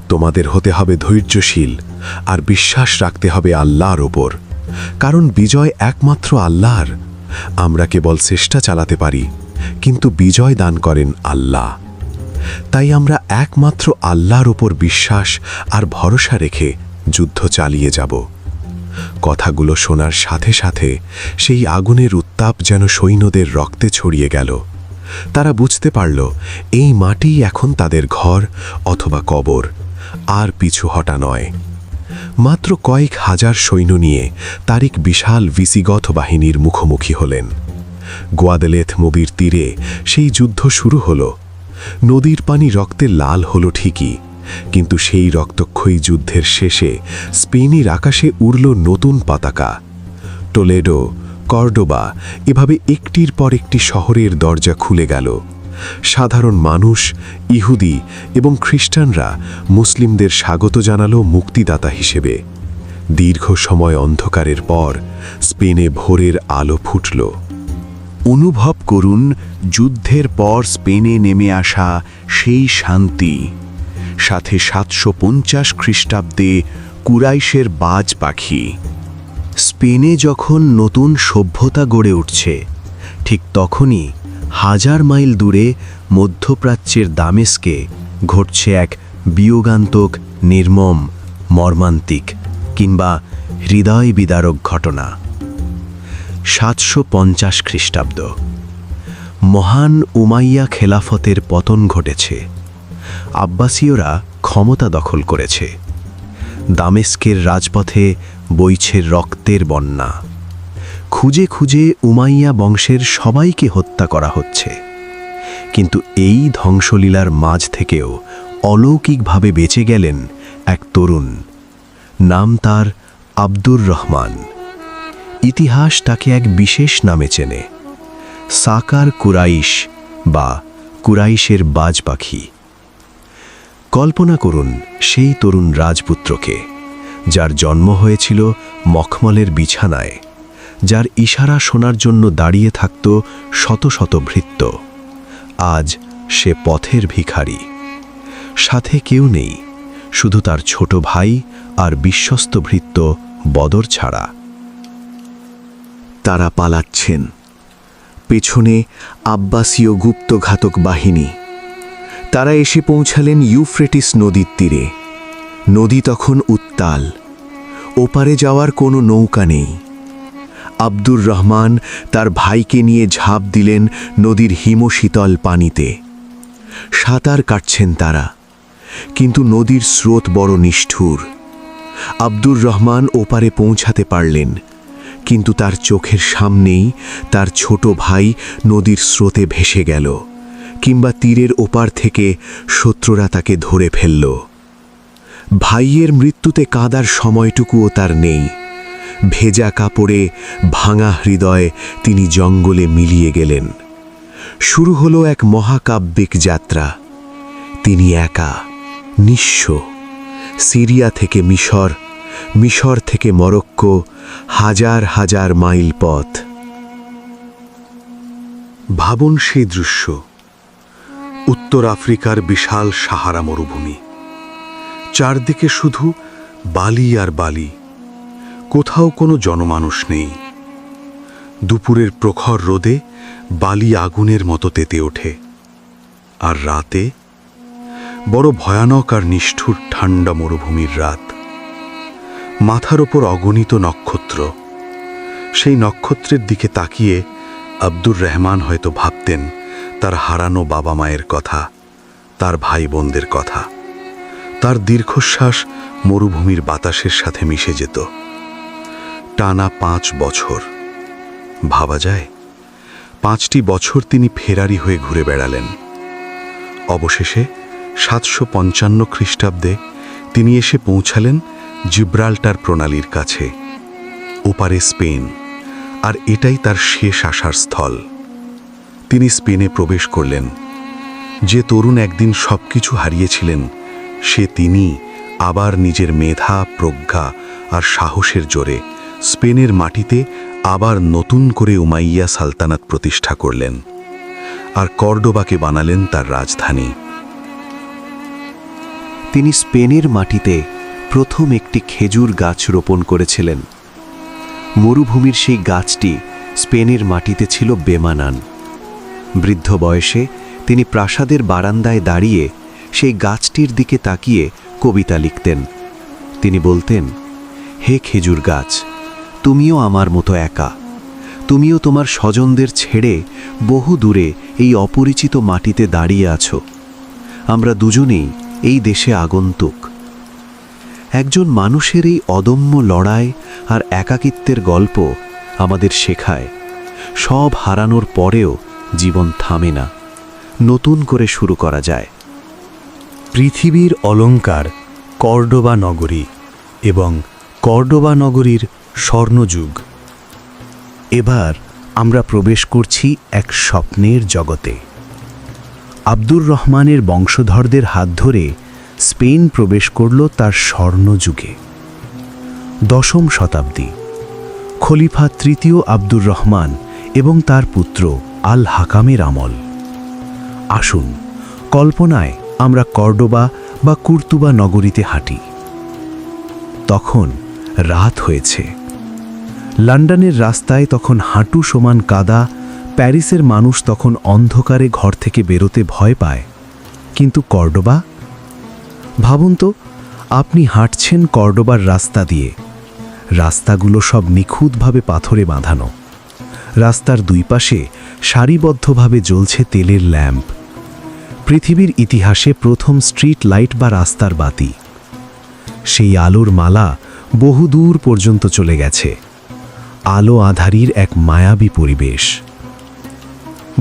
তোমাদের হতে হবে ধৈর্যশীল আর বিশ্বাস রাখতে হবে আল্লাহর ওপর, কারণ বিজয় একমাত্র আল্লাহর। আমরা কেবল চেষ্টা চালাতে পারি, কিন্তু বিজয় দান করেন আল্লাহ। তাই আমরা একমাত্র আল্লাহর ওপর বিশ্বাস আর ভরসা রেখে যুদ্ধ চালিয়ে যাব। কথাগুলো শোনার সাথে সাথে সেই আগুনের উত্তাপ যেন সৈন্যদের রক্তে ছড়িয়ে গেল। তারা বুঝতে পারল এই মাটি এখন তাদের ঘর অথবা কবর, আর পিছু হটা নয়। মাত্র কয়েক হাজার সৈন্য নিয়ে তারিক বিশাল ভিসিগথ বাহিনীর মুখোমুখি হলেন। গোয়াদেলেথ নদীর তীরে সেই যুদ্ধ শুরু হলো। নদীর পানি রক্তে লাল হলো ঠিকই, কিন্তু সেই রক্তক্ষয়ী যুদ্ধের শেষে স্পেনের আকাশে উড়ল নতুন পতাকা। টোলেডো, কর্ডোবা, এভাবে একটির পর একটি শহরের দরজা খুলে গেল। সাধারণ মানুষ, ইহুদি এবং খ্রিস্টানরা মুসলিমদের স্বাগত জানালো মুক্তিদাতা হিসেবে। দীর্ঘ সময় অন্ধকারের পর স্পেনে ভোরের আলো ফুটল। অনুভব করুন যুদ্ধের পর স্পেনে নেমে আসা সেই শান্তি, সাথে 750 খ্রিস্টাব্দে কুরাইশের বাজ পাখি। স্পেনে যখন নতুন সভ্যতা গড়ে উঠছে, ঠিক তখনই হাজার মাইল দূরে মধ্যপ্রাচ্যের দামেস্কে ঘটছে এক বিয়োগান্তক, নির্মম, মর্মান্তিক কিংবা হৃদয় বিদারক ঘটনা। 750 খ্রিস্টাব্দ, মহান উমাইয়া খেলাফতের পতন ঘটেছে। আব্বাসীয়রা ক্ষমতা দখল করেছে। দামেস্কের রাজপথে বইছে রক্তের বন্যা। খুঁজে খুঁজে উমাইয়া বংশের সবাইকে হত্যা করা হচ্ছে। কিন্তু এই ধ্বংসলীলার মাঝ থেকেও অলৌকিকভাবে বেঁচে গেলেন এক তরুণ। নাম তার আব্দুর রহমান। ইতিহাস তাকে এক বিশেষ নামে চেনে, সাকার কুরাইশ বা কুরাইশের বাজ পাখি। কল্পনা করুন সেই তরুণ রাজপুত্রকে, যার জন্ম হয়েছিল মখমলের বিছানায়, যার ইশারা শোনার জন্য দাঁড়িয়ে থাকত শত শত ভৃত্য। আজ সে পথের ভিখারি। সাথে কেউ নেই, শুধু তার ছোট ভাই আর বিশ্বস্ত ভৃত্য বদর ছাড়া। তারা পালাচ্ছেন। পেছনে আব্বাসীয় গুপ্তঘাতক বাহিনী। তারা এসে পৌঁছালেন ইউফ্রেটিস নদীর তীরে। নদী তখন উত্তাল, ওপারে যাওয়ার কোনো নৌকা নেই। আব্দুর রহমান তার ভাইকে নিয়ে ঝাঁপ দিলেন নদীর হিমশীতল পানিতে। সাঁতার কাটছেন তারা, কিন্তু নদীর স্রোত বড় নিষ্ঠুর। আব্দুর রহমান ওপারে পৌঁছাতে পারলেন, কিন্তু তার চোখের সামনেই তার ছোট ভাই নদীর স্রোতে ভেসে গেল, কিংবা তীরের ওপার থেকে শত্রুরা তাকে ধরে ফেলল। ভাইয়ের মৃত্যুতে কাঁদার সময়টুকুও তার নেই। ভেজা কাপড়ে ভাঙা হৃদয়ে তিনি জঙ্গলে মিলিয়ে গেলেন। শুরু হলো এক মহাকাব্যিক যাত্রা। তিনি একা, নিঃস্ব। সিরিয়া থেকে মিশর, মিশর থেকে মরক্কো, হাজার হাজার মাইল পথ। ভাবুন সেই দৃশ্য। উত্তর আফ্রিকার বিশাল সাহারা মরুভূমি, চারদিকে শুধু বালি আর বালি, কোথাও কোনো জনমানুষ নেই। দুপুরের প্রখর রোদে বালি আগুনের মতো তেতে ওঠে, আর রাতে বড় ভয়ানক আর নিষ্ঠুর ঠান্ডা মরুভূমির রাত। মাথার ওপর অগণিত নক্ষত্র। সেই নক্ষত্রের দিকে তাকিয়ে আব্দুর রহমান হয়তো ভাবতেন তার হারানো বাবা মায়ের কথা, তার ভাই বোনদের কথা। তার দীর্ঘশ্বাস মরুভূমির বাতাসের সাথে মিশে যেত। টানা 5 বছর। ভাবা যায়, 5টি বছর তিনি ফেরারি হয়ে ঘুরে বেড়ালেন। অবশেষে 755 খ্রিস্টাব্দে তিনি এসে পৌঁছালেন জিব্রাল্টার প্রণালীর কাছে, ওপারে স্পেন, আর এটাই তার শেষ আসার স্থল। তিনি স্পেনে প্রবেশ করলেন। যে তরুণ একদিন সবকিছু হারিয়েছিলেন, সে তিনি আবার নিজের মেধা, প্রজ্ঞা আর সাহসের জোরে স্পেনের মাটিতে আবার নতুন করে উমাইয়া সালতানাত প্রতিষ্ঠা করলেন, আর কর্ডোবাকে বানালেন তার রাজধানী। তিনি স্পেনের মাটিতে প্রথম একটি খেজুর গাছ রোপণ করেছিলেন। মরুভূমির সেই গাছটি স্পেনের মাটিতে ছিল বেমানান। বৃদ্ধ বয়সে তিনি প্রাসাদের বারান্দায় দাঁড়িয়ে সেই গাছটির দিকে তাকিয়ে কবিতা লিখতেন। তিনি বলতেন, হে খেজুর গাছ, তুমিও আমার মতো একা। তুমিও তোমার স্বজনদের ছেড়ে বহু দূরে এই অপরিচিত মাটিতে দাঁড়িয়ে আছো। আমরা দুজনেই এই দেশে আগন্তুক। একজন মানুষের এই অদম্য লড়াই আর একাকিত্বের গল্প আমাদের শেখায়, সব হারানোর পরেও জীবন থামে না, নতুন করে শুরু করা যায়। পৃথিবীর অলঙ্কার কর্ডোবা নগরী এবং কর্ডোবা নগরীর স্বর্ণযুগ। এবার আমরা প্রবেশ করছি এক স্বপ্নের জগতে। আব্দুর রহমানের বংশধরদের হাত ধরে স্পেন প্রবেশ করল তার স্বর্ণযুগে। 10ম শতাব্দী, খলিফা তৃতীয় আব্দুর রহমান এবং তার পুত্র আল হাকামের আমল। আসুন, কল্পনায় আমরা কর্ডোবা বা কুর্তুবা নগরীতে হাঁটি। তখন রাত হয়েছে। লন্ডনের রাস্তায় তখন হাঁটু সমান কাদা। প্যারিসের মানুষ তখন অন্ধকারে ঘর থেকে বেরোতে ভয় পায়। কিন্তু কর্ডোবা? ভাবুন তো, আপনি হাঁটছেন কর্ডোবার রাস্তা দিয়ে। রাস্তাগুলো সব নিখুঁতভাবে পাথরে বাঁধানো। রাস্তার দুই পাশে সারিবদ্ধভাবে জ্বলছে তেলের ল্যাম্প। পৃথিবীর ইতিহাসে প্রথম স্ট্রিট লাইট বা রাস্তার বাতি। সেই আলোর মালা বহু দূর পর্যন্ত চলে গেছে। আলো আঁধারির এক মায়াবী পরিবেশ।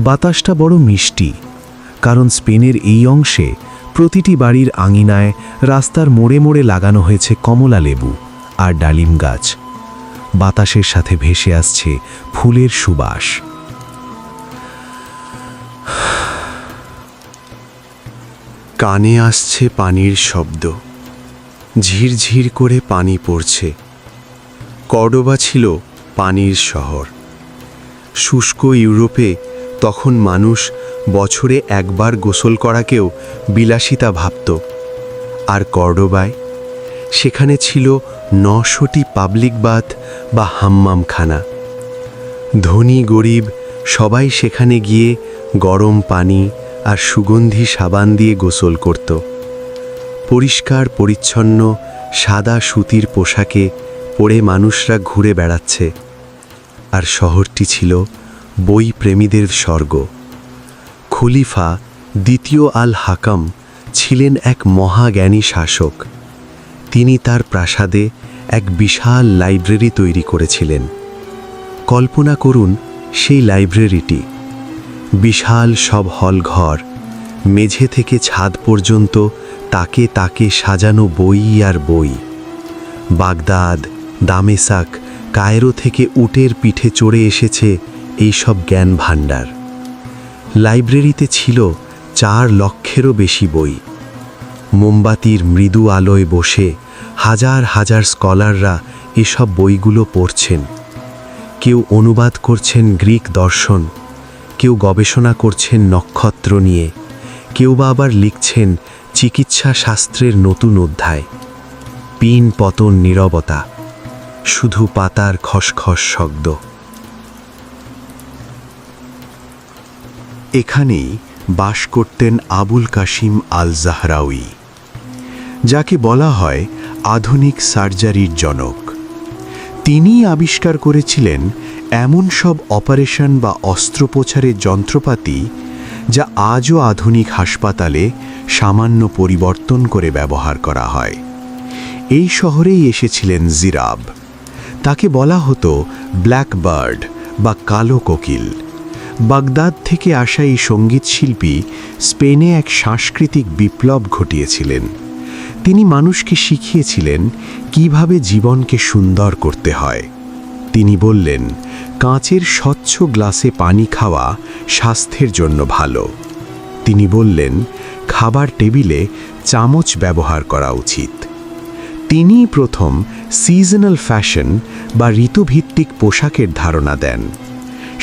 বাতাসটা বড় মিষ্টি, কারণ স্পেনের এই অংশে প্রতিটি বাড়ির আঙিনায়, রাস্তার মোড়ে মোড়ে লাগানো হয়েছে কমলা লেবু আর ডালিম গাছ। বাতাসের সাথে ভেসে আসছে ফুলের সুবাস। কানে আসছে পানির শব্দ, ঝিরঝির করে পানি পড়ছে। কর্ডোবা ছিল পানির শহর। শুষ্ক ইউরোপে তখন মানুষ বছরে একবার গোসল করাকেও বিলাসিতা ভাবত, আর কর্ডোবায় সেখানে ছিল 900টি পাবলিক বাথ বা হাম্মামখানা। ধনী গরিব সবাই সেখানে গিয়ে গরম পানি আর সুগন্ধি সাবান দিয়ে গোসল করত। পরিষ্কার পরিচ্ছন্ন সাদা সুতির পোশাকে পরে মানুষরা ঘুরে বেড়াচ্ছে। আর শহরটি ছিল বই প্রেমীদের স্বর্গ। খলিফা দ্বিতীয় আল হাকাম ছিলেন এক মহাজ্ঞানী শাসক। তিনি তার প্রাসাদে এক বিশাল লাইব্রেরি তৈরি করেছিলেন। কল্পনা করুন সেই লাইব্রেরিটি, বিশাল সব হলঘর, মেঝে থেকে ছাদ পর্যন্ত তাকে তাকে সাজানো বই আর বই। বাগদাদ, দামেসাক, কায়রো থেকে উটের পিঠে চড়ে এসেছে এই সব জ্ঞান ভাণ্ডার। লাইব্রেরিতে ছিল 4 লক্ষেরও বেশি বই। মোমবাতির মৃদু আলোয় বসে হাজার হাজার স্কলাররা এসব বইগুলো পড়ছেন। কেউ অনুবাদ করছেন গ্রিক দর্শন, কেউ গবেষণা করছেন নক্ষত্র নিয়ে, কেউ বা আবার লিখছেন চিকিৎসা শাস্ত্রের নতুন অধ্যায়। পিন পতন নীরবতা, শুধু পাতার খসখস শব্দ। এখানেই বাস করতেন আবুল কাশিম আল জাহরাউই, যাকে বলা হয় আধুনিক সার্জারির জনক। তিনি আবিষ্কার করেছিলেন এমন সব অপারেশন বা অস্ত্রোপচারের যন্ত্রপাতি যা আজও আধুনিক হাসপাতালে সামান্য পরিবর্তন করে ব্যবহার করা হয়। এই শহরেই এসেছিলেন জিরাব। তাকে বলা হতো ব্ল্যাক বার্ড বা কালো কোকিল। বাগদাদ থেকে আসা এই সঙ্গীতশিল্পী স্পেনে এক সাংস্কৃতিক বিপ্লব ঘটিয়েছিলেন। তিনি মানুষকে শিখিয়েছিলেন কিভাবে জীবনকে সুন্দর করতে হয়। তিনি বললেন, কাঁচের স্বচ্ছ গ্লাসে পানি খাওয়া স্বাস্থ্যের জন্য ভালো। তিনি বললেন, খাবার টেবিলে চামচ ব্যবহার করা উচিত। তিনি প্রথম সিজনাল ফ্যাশন বা ঋতুভিত্তিক পোশাকের ধারণা দেন।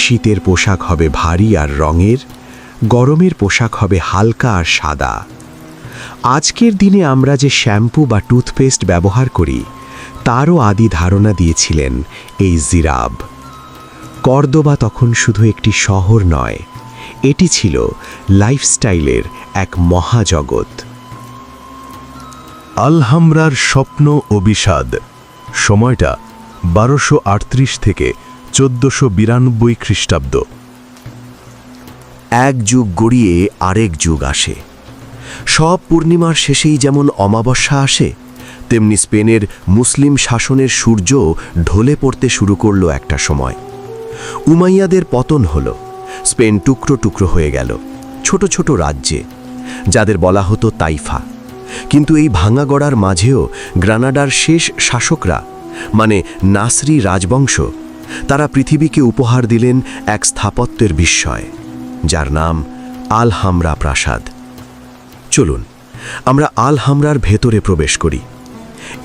শীতের পোশাক হবে ভারী আর রঙের, গরমের পোশাক হবে হালকা আর সাদা। আজকের দিনে আমরা যে শ্যাম্পু বা টুথপেস্ট ব্যবহার করি তারও আদি ধারণা দিয়েছিলেন এই জিরাব। কর্দোবা তখন শুধু একটি শহর নয়, এটি ছিল লাইফস্টাইলের এক মহাজগৎ। আলহামরার স্বপ্ন ও বিষাদ। সময়টা 1238 থেকে 1492 খ্রিস্টাব্দ। এক যুগ গড়িয়ে আরেক যুগ আসে। সব পূর্ণিমার শেষেই যেমন অমাবস্যা আসে, তেমনি স্পেনের মুসলিম শাসনের সূর্য ঢলে পড়তে শুরু করলো একটা সময়। উমাইয়াদের পতন হলো, স্পেন টুকরো টুকরো হয়ে গেল ছোট ছোট রাজ্যে, যাদের বলা হতো তাইফা। কিন্তু এই ভাঙা গড়ার মাঝেও গ্রানাডার শেষ শাসকরা, মানে নাসরি রাজবংশ, তারা পৃথিবীকে উপহার দিলেন এক স্থাপত্যের বিস্ময়, যার নাম আলহামরা প্রাসাদ। চলুন আমরা আলহামরার ভেতরে প্রবেশ করি।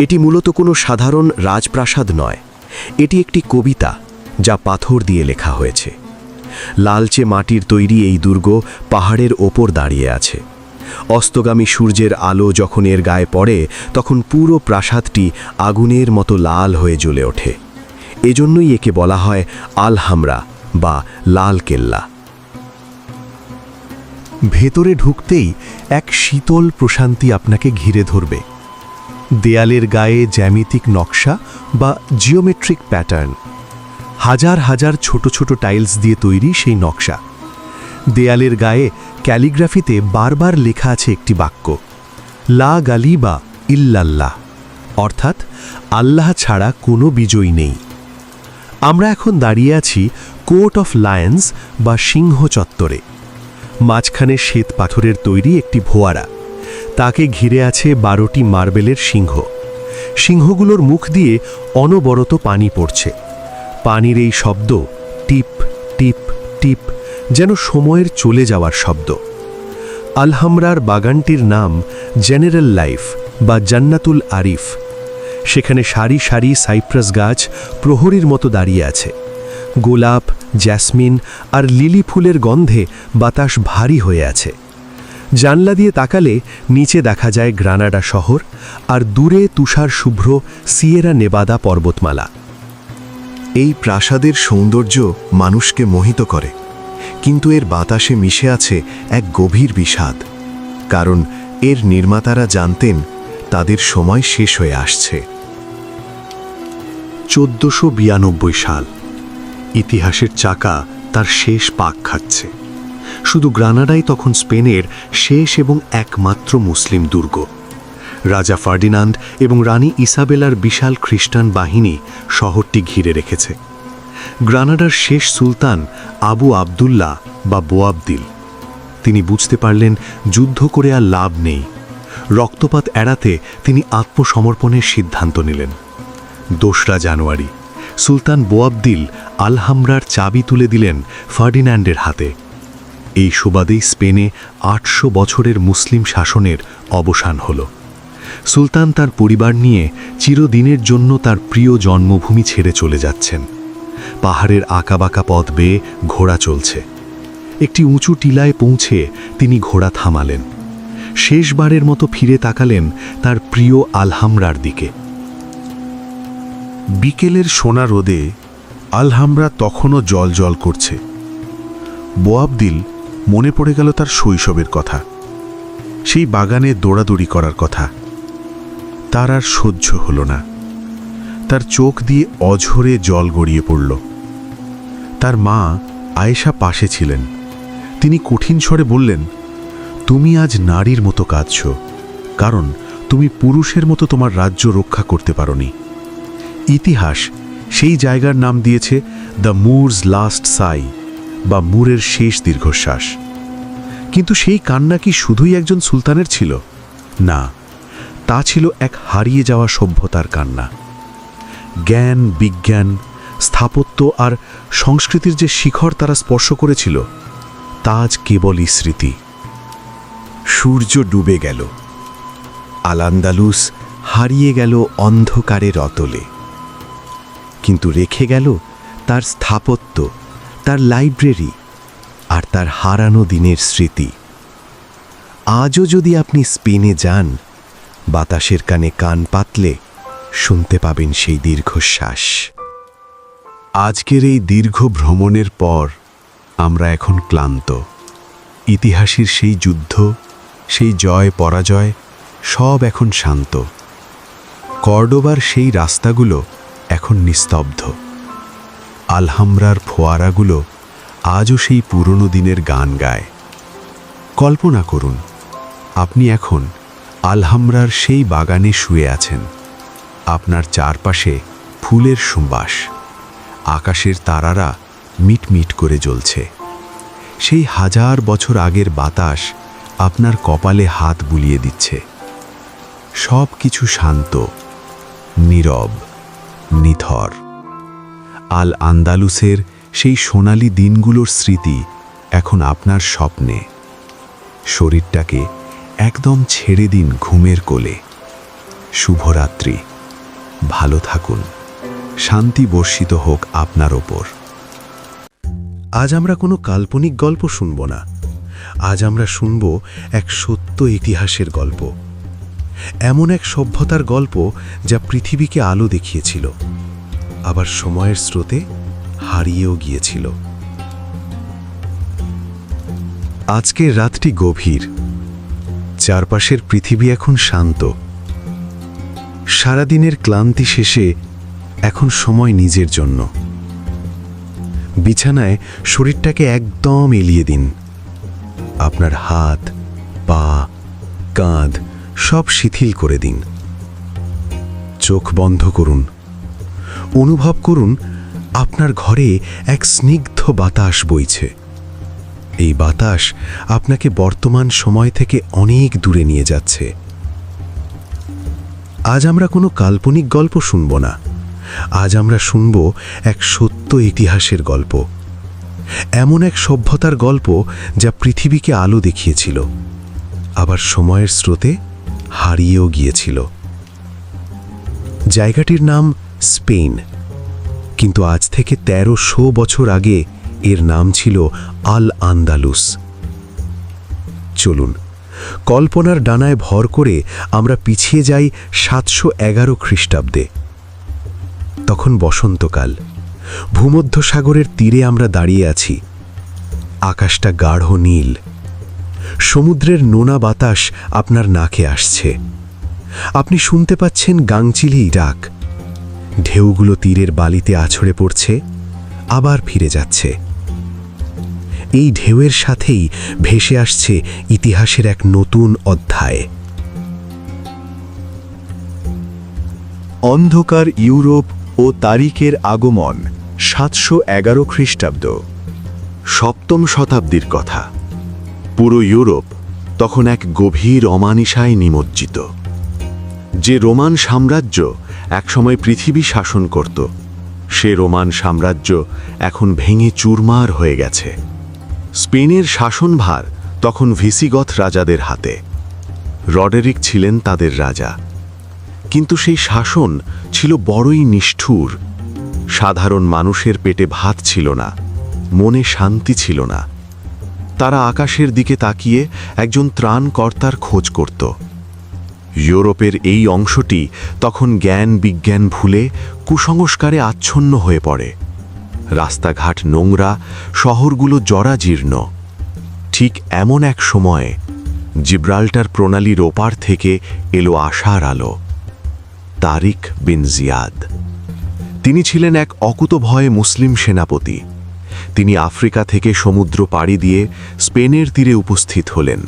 এটি মূলত কোনো সাধারণ রাজপ্রাসাদ নয়, এটি একটি কবিতা যা পাথর দিয়ে লেখা হয়েছে। লালচে মাটির তৈরি এই দুর্গ পাহাড়ের ওপর দাঁড়িয়ে আছে। অস্তগামী সূর্যের আলো যখন এর গায়ে পড়ে তখন পুরো প্রাসাদটি আগুনের মতো লাল হয়ে জ্বলে ওঠে। এজন্যই একে বলা হয় আলহামরা বা লাল কেল্লা। ভেতরে ঢুকতেই এক শীতল প্রশান্তি আপনাকে ঘিরে ধরবে। দেয়ালের গায়ে জ্যামিতিক নকশা বা জিওমেট্রিক প্যাটার্ন, হাজার হাজার ছোট ছোট টাইলস দিয়ে তৈরি সেই নকশা। দেয়ালের গায়ে ক্যালিগ্রাফিতে বারবার লেখা আছে একটি বাক্য, লা গালিবা ইল্লাল্লাহ, অর্থাৎ আল্লাহ ছাড়া কোনো বিজয়ী নেই। আমরা এখন দাঁড়িয়ে আছি কোর্ট অফ লায়ন্স বা সিংহ চত্বরে। মাঝখানে শ্বেত পাথরের তৈরি একটি ফোয়ারা, তাকে ঘিরে আছে 12টি মার্বেলের সিংহ। সিংহগুলোর মুখ দিয়ে অনবরত পানি পড়ছে। পানির এই শব্দ টিপ টিপ টিপ, যেন সময়ের চলে যাওয়ার শব্দ। আলহামরার বাগানটির নাম জেনারেল লাইফ বা জান্নাতুল আরিফ। সেখানে সারি সারি সাইপ্রাস গাছ প্রহরীর মতো দাঁড়িয়ে আছে। গোলাপ, জ্যাসমিন আর লিলি ফুলের গন্ধে বাতাস ভারী হয়ে আছে। জানলা দিয়ে তাকালে নিচে দেখা যায় গ্রানাডা শহর আর দূরে তুষার শুভ্র সিয়েরা নেভাদা পর্বতমালা। এই প্রাসাদের সৌন্দর্য মানুষকে মোহিত করে, কিন্তু এর বাতাসে মিশে আছে এক গভীর বিষাদ। কারণ এর নির্মাতারা জানতেন তাদের সময় শেষ হয়ে আসছে। 1492 সাল, ইতিহাসের চাকা তার শেষ পাক খাচ্ছে। শুধু গ্রানাডাই তখন স্পেনের শেষ এবং একমাত্র মুসলিম দুর্গ। রাজা ফার্ডিনান্ড এবং রানী ইসাবেলার বিশাল খ্রিস্টান বাহিনী শহরটি ঘিরে রেখেছে। গ্রানাডার শেষ সুলতান আবু আবদুল্লাহ বা বোয়াবদিল। তিনি বুঝতে পারলেন যুদ্ধ করে আর লাভ নেই। রক্তপাত এড়াতে তিনি আত্মসমর্পণের সিদ্ধান্ত নিলেন। 2রা জানুয়ারি সুলতান বোয়াবদিল আলহামরার চাবি তুলে দিলেন ফার্ডিন্যান্ডের হাতে। এই সুবাদেই স্পেনে 800 বছরের মুসলিম শাসনের অবসান হল। সুলতান তার পরিবার নিয়ে চিরদিনের জন্য তার প্রিয় জন্মভূমি ছেড়ে চলে যাচ্ছেন। পাহাড়ের আঁকাবাঁকা পথ বেয়ে ঘোড়া চলছে। একটি উঁচু টিলায় পৌঁছে তিনি ঘোড়া থামালেন। শেষবারের মতো ফিরে তাকালেন তার প্রিয় আলহামরার দিকে। বিকেলের সোনা রোদে আলহামরা তখনও জল করছে। বোয়াবদিল মনে পড়ে গেল তার শৈশবের কথা, সেই বাগানে দৌড়াদৌড়ি করার কথা। তার আর সহ্য হল না। তার চোখ দিয়ে অঝরে জল গড়িয়ে পড়ল। তার মা আয়েশা পাশে ছিলেন। তিনি কঠিন স্বরে বললেন, তুমি আজ নারীর মতো কাঁদছ, কারণ তুমি পুরুষের মতো তোমার রাজ্য রক্ষা করতে পারোনি। ইতিহাস সেই জায়গার নাম দিয়েছে দ্য মুরস লাস্ট সাই, বা মুরের শেষ দীর্ঘশ্বাস। কিন্তু সেই কান্না কি শুধুই একজন সুলতানের ছিল? না, তা ছিল এক হারিয়ে যাওয়া সভ্যতার কান্না। জ্ঞান, বিজ্ঞান, স্থাপত্য আর সংস্কৃতির যে শিখর তারা স্পর্শ করেছিল, তা আজ কেবলই স্মৃতি। সূর্য ডুবে গেল। আল-আন্দালুস হারিয়ে গেল অন্ধকারের অতলে। কিন্তু রেখে গেল তার স্থাপত্য, তার লাইব্রেরি আর তার হারানো দিনের স্মৃতি। আজও যদি আপনি স্পেনে যান, বাতাসের কানে কান পাতলে শুনতে পাবেন সেই দীর্ঘশ্বাস। আজকের এই দীর্ঘ ভ্রমণের পর আমরা এখন ক্লান্ত। ইতিহাসের সেই যুদ্ধ, সেই জয় পরাজয় সব এখন শান্ত। কর্ডোবার সেই রাস্তাগুলো এখন নিস্তব্ধ। আলহামরার ফোয়ারাগুলো আজও সেই পুরনো দিনের গান গায়। কল্পনা করুন, আপনি এখন আলহামরার সেই বাগানে শুয়ে আছেন। আপনার চারপাশে ফুলের সুবাস, আকাশের তারারা মিটমিট করে জ্বলছে। সেই 1000 বছর আগের বাতাস আপনার কপালে হাত বুলিয়ে দিচ্ছে। সব কিছু শান্ত, নীরব, নিথর। আল আন্দালুসের সেই সোনালি দিনগুলোর স্মৃতি এখন আপনার স্বপ্নে। শরীরটাকে একদম ছেড়ে দিন ঘুমের কোলে। শুভরাত্রি, ভালো থাকুন, শান্তি বর্ষিত হোক আপনার ওপর। আজ আমরা কোনো কাল্পনিক গল্প শুনব না। আজ আমরা শুনব এক সত্য ইতিহাসের গল্প, এমন এক সভ্যতার গল্প যা পৃথিবীকে আলো দেখিয়েছিল, আবার সময়ের স্রোতে হারিয়েও গিয়েছিল। আজকের রাতটি গভীর। চারপাশের পৃথিবী এখন শান্ত। সারাদিনের ক্লান্তি শেষে এখন সময় নিজের জন্য। বিছানায় শরীরটাকে একদম এলিয়ে দিন। আপনার হাত, পা, কাঁধ সব শিথিল করে দিন। চোখ বন্ধ করুন। অনুভব করুন আপনার ঘরে এক স্নিগ্ধ বাতাস বইছে। এই বাতাস আপনাকে বর্তমান সময় থেকে অনেক দূরে নিয়ে যাচ্ছে। আজ আমরা কোনো কাল্পনিক গল্প শুনব না। আজ আমরা শুনব এক সত্য ইতিহাসের গল্প, এমন এক সভ্যতার গল্প যা পৃথিবীকে আলো দেখিয়েছিল, আবার সময়ের স্রোতে হারিয়েও গিয়েছিল। জায়গাটির নাম স্পেন, কিন্তু আজ থেকে 1300 বছর আগে এর নাম ছিল আল আন্দালুস। চলুন, কল্পনার ডানায় ভর করে আমরা পিছিয়ে যাই 711 খ্রিস্টাব্দে। তখন বসন্তকাল। ভূমধ্যসাগরের তীরে আমরা দাঁড়িয়ে আছি। আকাশটা গাঢ় নীল। সমুদ্রের নোনা বাতাস আপনার নাকে আসছে। আপনি শুনতে পাচ্ছেন গাংচিলি ডাক। ঢেউগুলো তীরের বালিতে আছড়ে পড়ছে, আবার ফিরে যাচ্ছে। এই ঢেউয়ের সাথেই ভেসে আসছে ইতিহাসের এক নতুন অধ্যায়। অন্ধকার ইউরোপ ও তারিখের আগমন 711 খ্রিস্টাব্দ। সপ্তম শতাব্দীর কথা। পুরো ইউরোপ তখন এক গভীর অমানিসায় নিমজ্জিত। যে রোমান সাম্রাজ্য একসময় পৃথিবী শাসন করত, সে রোমান সাম্রাজ্য এখন ভেঙে চুরমার হয়ে গেছে। স্পেনের শাসনভার তখন ভিসিগথ রাজাদের হাতে। রডেরিক ছিলেন তাদের রাজা, কিন্তু সেই শাসন ছিল বড়ই নিষ্ঠুর। সাধারণ মানুষের পেটে ভাত ছিল না, মনে শান্তি ছিল না। তারা আকাশের দিকে তাকিয়ে একজন ত্রাণকর্তার খোঁজ করত। ইউরোপের এই অংশটি তখন জ্ঞান বিজ্ঞান ভুলে কুসংস্কারে আচ্ছন্ন হয়ে পড়ে। রাস্তাঘাট নোংরা, শহরগুলো জরাজীর্ণ। ঠিক এমন এক সময়ে জিব্রাল্টার প্রণালীর ওপার থেকে এলো আশার আলো। তারিক বিন জিয়াদ। তিনি ছিলেন এক অকুতভয় মুসলিম সেনাপতি। তিনি আফ্রিকা থেকে সমুদ্র পাড়ি দিয়ে স্পেনের তীরে উপস্থিত হলেন।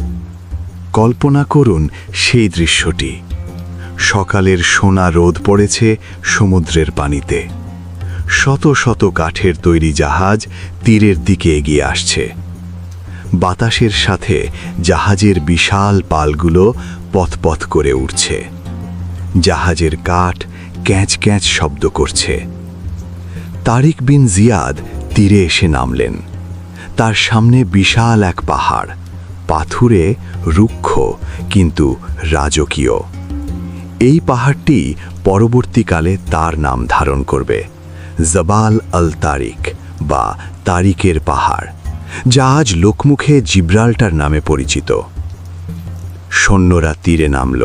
কল্পনা করুন সেই দৃশ্যটি। সকালের সোনা রোদ পড়েছে সমুদ্রের পানিতে। শত শত কাঠের তৈরি জাহাজ তীরের দিকে এগিয়ে আসছে। বাতাসের সাথে জাহাজের বিশাল পালগুলো পথ করে উঠছে। জাহাজের কাঠ ক্যাঁচ ক্যাঁচ শব্দ করছে। তারিক বিন জিয়াদ তীরে এসে নামলেন। তার সামনে বিশাল এক পাহাড়, পাথুরে, রুক্ষ কিন্তু রাজকীয়। এই পাহাড়টি পরবর্তীকালে তার নাম ধারণ করবে, জবাল আল তারিক বা তারিকের পাহাড়, যা আজ লোকমুখে জিব্রাল্টার নামে পরিচিত। সৈন্যরা তীরে নামল।